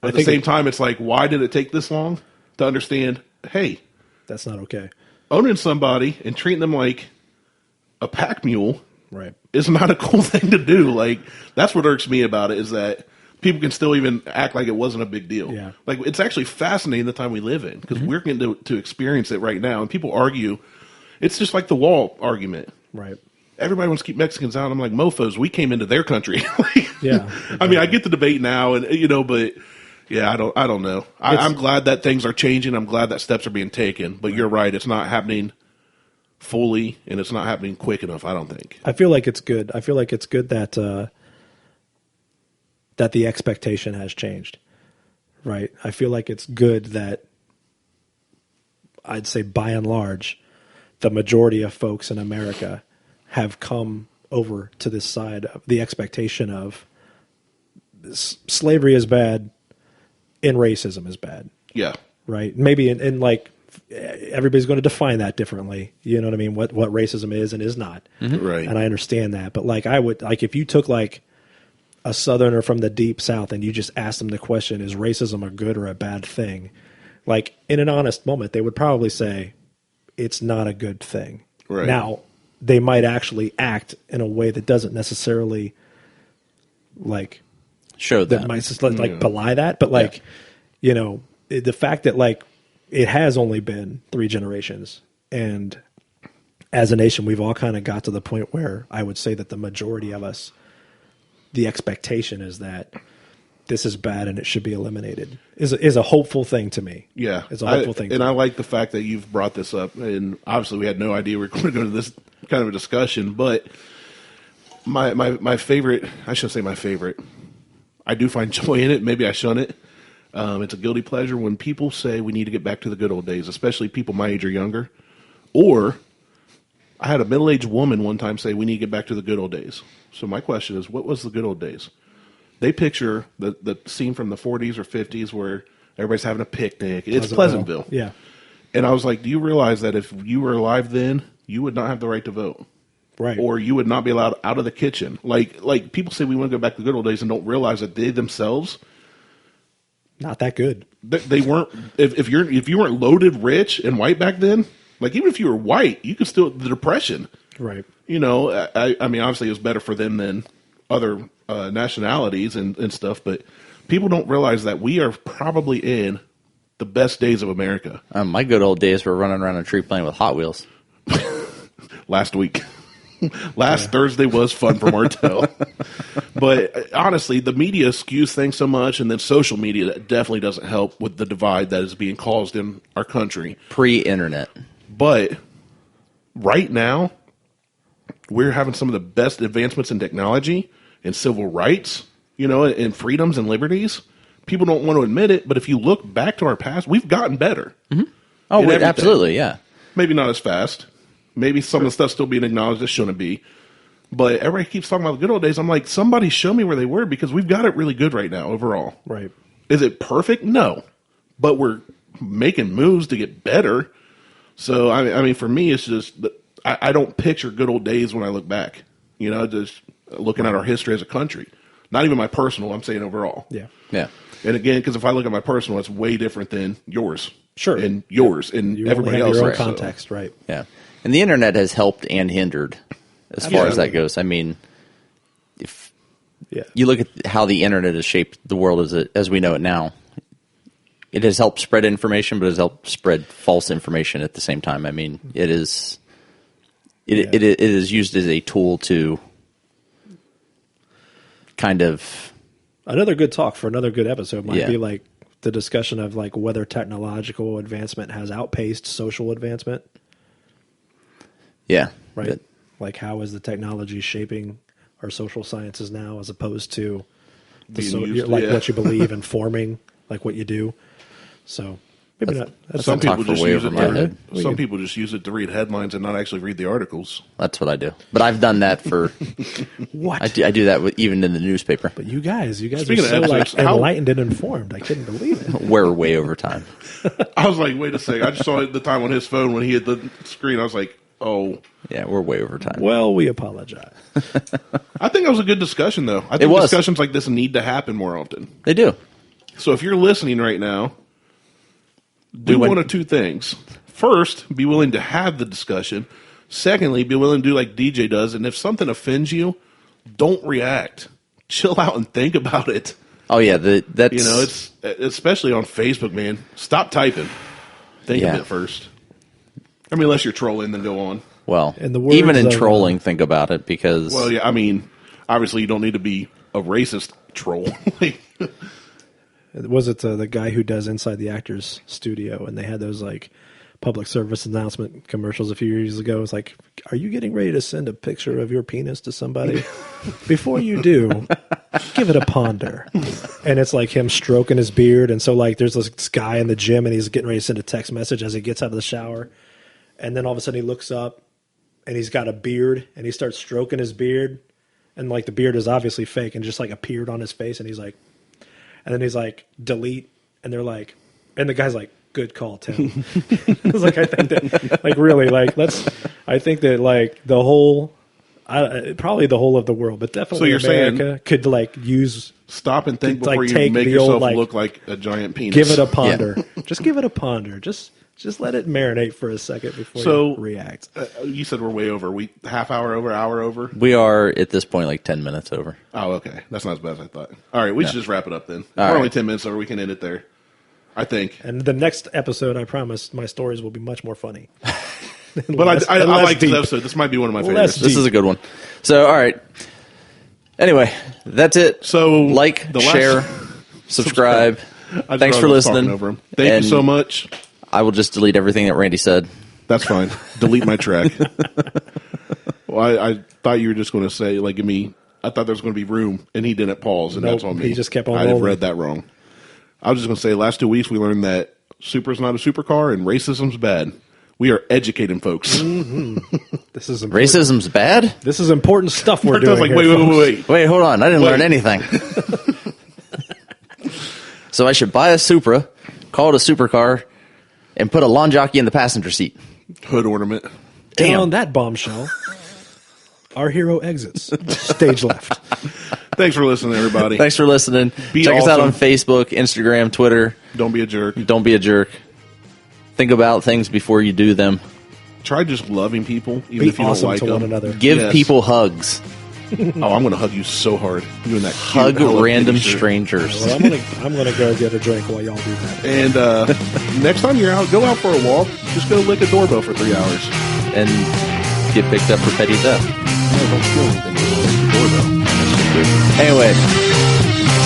Speaker 2: But at the same time, it's like, why did it take this long to understand? Hey,
Speaker 3: that's not okay.
Speaker 2: Owning somebody and treating them like a pack mule,
Speaker 3: right,
Speaker 2: is not a cool thing to do. Like, that's what irks me about it, is that people can still even act like it wasn't a big deal.
Speaker 3: Yeah.
Speaker 2: Like, it's actually fascinating the time we live in, because we're getting to experience it right now. And people argue, it's just like the wall argument.
Speaker 3: Right.
Speaker 2: Everybody wants to keep Mexicans out. I'm like, mofos, we came into their country.
Speaker 3: Yeah.
Speaker 2: I mean, I get the debate now, and but yeah, I don't know. I'm glad that things are changing. I'm glad that steps are being taken. But you're right, it's not happening fully, and it's not happening quick enough, I don't think.
Speaker 3: I feel like it's good. I feel like it's good that that the expectation has changed, right? I feel like it's good that, I'd say by and large, the majority of folks in America have come over to this side of the expectation of slavery is bad and racism is bad.
Speaker 2: Yeah.
Speaker 3: Right? Maybe in like, everybody's going to define that differently. You know what I mean? What racism is and is not.
Speaker 2: Mm-hmm. Right.
Speaker 3: And I understand that. But like, I would, like, if you took like a Southerner from the deep South and you just asked them the question, is racism a good or a bad thing? Like, in an honest moment, they would probably say it's not a good thing.
Speaker 2: Right.
Speaker 3: Now, they might actually act in a way that doesn't necessarily like
Speaker 1: show that
Speaker 3: might just like belie that. But like, you know, the fact that like it has only been 3 generations, and as a nation, we've all kind of got to the point where I would say that the majority of us, the expectation is that this is bad and it should be eliminated is a hopeful thing to me.
Speaker 2: Yeah.
Speaker 3: It's a hopeful thing.
Speaker 2: And I like the fact that you've brought this up, and obviously we had no idea we were going to go to this kind of a discussion, but my favorite, I shouldn't say my favorite, I do find joy in it. Maybe I shouldn't. It's a guilty pleasure when people say we need to get back to the good old days, especially people my age or younger. Or I had a middle-aged woman one time say we need to get back to the good old days. So my question is, what was the good old days? They picture the scene from the 40s or 50s where everybody's having a picnic. It's Pleasantville.
Speaker 3: Yeah.
Speaker 2: And I was like, do you realize that if you were alive then, you would not have the right to vote?
Speaker 3: Right.
Speaker 2: Or you would not be allowed out of the kitchen. Like people say we want to go back to the good old days and don't realize that they themselves,
Speaker 3: not that good.
Speaker 2: They weren't. If you weren't loaded rich and white back then, like even if you were white, you could still the Depression.
Speaker 3: Right.
Speaker 2: You know, I mean, obviously it was better for them than other nationalities and stuff, but people don't realize that we are probably in the best days of America.
Speaker 1: My good old days were running around a tree playing with Hot Wheels.
Speaker 2: Last week. Last Thursday was fun for Martell. But honestly, the media skews things so much, and then social media that definitely doesn't help with the divide that is being caused in our country.
Speaker 1: Pre-internet.
Speaker 2: But right now, we're having some of the best advancements in technology and civil rights, you know, and freedoms and liberties. People don't want to admit it, but if you look back to our past, we've gotten better.
Speaker 1: Mm-hmm. Oh, absolutely, yeah.
Speaker 2: Maybe not as fast. Maybe some of the stuff's still being acknowledged that shouldn't be. But everybody keeps talking about the good old days. I'm like, somebody show me where they were, because we've got it really good right now overall.
Speaker 3: Right.
Speaker 2: Is it perfect? No. But we're making moves to get better. So, I mean, for me, it's just, I don't picture good old days when I look back. You know, just looking at our history as a country. Not even my personal, I'm saying overall.
Speaker 3: Yeah.
Speaker 1: Yeah.
Speaker 2: And again, because if I look at my personal, it's way different than yours.
Speaker 3: Sure.
Speaker 2: And yours and
Speaker 3: you
Speaker 2: everybody
Speaker 3: only have
Speaker 2: else.
Speaker 3: your own
Speaker 2: Right?
Speaker 3: context, right?
Speaker 1: Yeah. And the internet has helped and hindered as far as that goes. I mean, if you look at how the internet has shaped the world as we know it now, it has helped spread information, but it has helped spread false information at the same time. I mean, it is used as a tool to kind of...
Speaker 3: Another good talk for another good episode might be like the discussion of like whether technological advancement has outpaced social advancement.
Speaker 1: Yeah.
Speaker 3: Right. Like, how is the technology shaping are social sciences now, as opposed to
Speaker 2: Yeah.
Speaker 3: what you believe and forming like what you do. So maybe not. That's
Speaker 2: Some
Speaker 1: talk
Speaker 2: people
Speaker 1: for
Speaker 2: just
Speaker 1: way
Speaker 2: use
Speaker 1: over
Speaker 2: it.
Speaker 1: my head.
Speaker 2: Some people just use it to read headlines and not actually read the articles.
Speaker 1: That's what I do. But I've done that for.
Speaker 3: what
Speaker 1: I do that even in the newspaper.
Speaker 3: But you guys
Speaker 2: Speaking
Speaker 3: are
Speaker 2: of
Speaker 3: so
Speaker 2: episodes,
Speaker 3: like
Speaker 2: how-
Speaker 3: enlightened and informed. I couldn't believe it.
Speaker 1: We're way over time.
Speaker 2: I was like, wait a second. I just saw it the time on his phone when he hit the screen. I was like, oh.
Speaker 1: Yeah, we're way over time.
Speaker 3: Well, we apologize.
Speaker 2: I think that was a good discussion, though. I think
Speaker 1: was.
Speaker 2: discussions like this need to happen more often.
Speaker 1: They do.
Speaker 2: So if you're listening right now, do
Speaker 1: went-
Speaker 2: one of two things. First, be willing to have the discussion. Secondly, be willing to do like DJ does. And if something offends you, don't react. Chill out and think about it.
Speaker 1: Oh yeah, that's
Speaker 2: You know, it's especially on Facebook, man. Stop typing. Think
Speaker 1: Yeah.
Speaker 2: of it first. I mean, unless you're trolling, then go on.
Speaker 1: well,
Speaker 3: In the words
Speaker 1: even in
Speaker 3: of,
Speaker 1: trolling, think about it because
Speaker 2: Well, yeah, I mean, obviously you don't need to be a racist troll. Like,
Speaker 3: Was it the guy who does Inside the Actors Studio, and they had those like public service announcement commercials a few years ago? It's like, are you getting ready to send a picture of your penis to somebody? Before you do, give it a ponder. And it's like him stroking his beard, and so like there's this guy in the gym, and he's getting ready to send a text message as he gets out of the shower, and then all of a sudden he looks up, and he's got a beard, and he starts stroking his beard, and like the beard is obviously fake, and just like appeared on his face, and he's like. And then he's like, delete. And they're like, and the guy's like, good call, Tim. It's like, I think that, like, really, like, I think that, like, the whole, probably the whole of the world, but definitely
Speaker 2: So you're
Speaker 3: America
Speaker 2: saying-
Speaker 3: could, like, use,
Speaker 2: stop and think
Speaker 3: Like,
Speaker 2: before you
Speaker 3: take
Speaker 2: make
Speaker 3: the old,
Speaker 2: yourself
Speaker 3: like,
Speaker 2: look like a giant penis.
Speaker 3: give it a ponder. Just give it a ponder. Just let it marinate for a second before you react.
Speaker 2: You said we're way over. We half hour over, hour over.
Speaker 1: we are at this point like 10 minutes over.
Speaker 2: Oh, okay. That's not as bad as I thought. All right, we should just wrap it up then.
Speaker 1: All
Speaker 2: We're
Speaker 1: right.
Speaker 2: only 10 minutes over. We can end it there. I think.
Speaker 3: And the next episode, I promise, my stories will be much more funny.
Speaker 2: But I like this episode. This might be one of my favorites.
Speaker 1: This is a good one. So, all right. Anyway, that's it.
Speaker 2: So,
Speaker 1: like,
Speaker 2: the last-
Speaker 1: share, subscribe.
Speaker 2: I just
Speaker 1: Thanks for
Speaker 2: realized I was talking
Speaker 1: listening.
Speaker 2: over him. Thank
Speaker 1: And
Speaker 2: you so much.
Speaker 1: I will just delete everything that Randy said.
Speaker 2: That's fine. Delete my track. Well, I thought you were just going to say, like, give me. I thought there was going to be room, and he didn't pause, and
Speaker 3: Nope,
Speaker 2: that's on me.
Speaker 3: he just kept on
Speaker 2: I
Speaker 3: rolling.
Speaker 2: read that wrong. I was just going to say, last 2 weeks we learned that Supra's not a supercar and racism's bad. We are educating folks.
Speaker 3: This is important.
Speaker 1: Racism's bad?
Speaker 3: This is important stuff we're
Speaker 2: I was
Speaker 3: doing.
Speaker 2: like,
Speaker 3: here,
Speaker 2: wait.
Speaker 3: folks.
Speaker 1: Wait, hold on. I didn't
Speaker 2: Wait.
Speaker 1: learn anything. So I should buy a Supra, call it a supercar, and put a lawn jockey in the passenger seat.
Speaker 2: Hood ornament.
Speaker 3: And
Speaker 1: Damn.
Speaker 3: on that bombshell, our hero exits. Stage left.
Speaker 2: Thanks for listening, everybody.
Speaker 1: Thanks for listening.
Speaker 2: Be
Speaker 1: Check us out
Speaker 2: awesome.
Speaker 1: on Facebook, Instagram, Twitter.
Speaker 2: Don't be a jerk.
Speaker 1: Don't be a jerk. Think about things before you do them.
Speaker 2: Try just loving people, even
Speaker 3: Be
Speaker 2: if you
Speaker 3: awesome
Speaker 2: don't like
Speaker 3: to
Speaker 2: them.
Speaker 3: one another.
Speaker 1: Give
Speaker 2: Yes.
Speaker 1: people hugs.
Speaker 2: Oh, I'm going to hug you so hard. You and that cute
Speaker 1: Hug
Speaker 2: Hello
Speaker 1: random
Speaker 2: Kitty shirt.
Speaker 1: strangers.
Speaker 3: Well, I'm gonna go get a drink while y'all do that.
Speaker 2: And next time you're out, go out for a walk. Just go lick a doorbell for 3 hours.
Speaker 1: And get picked up for petty theft.
Speaker 2: No, don't steal anything. Just lick the doorbell.
Speaker 1: Anyway,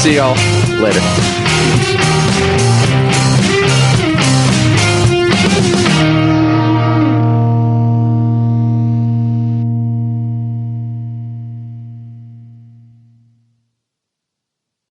Speaker 1: see y'all later.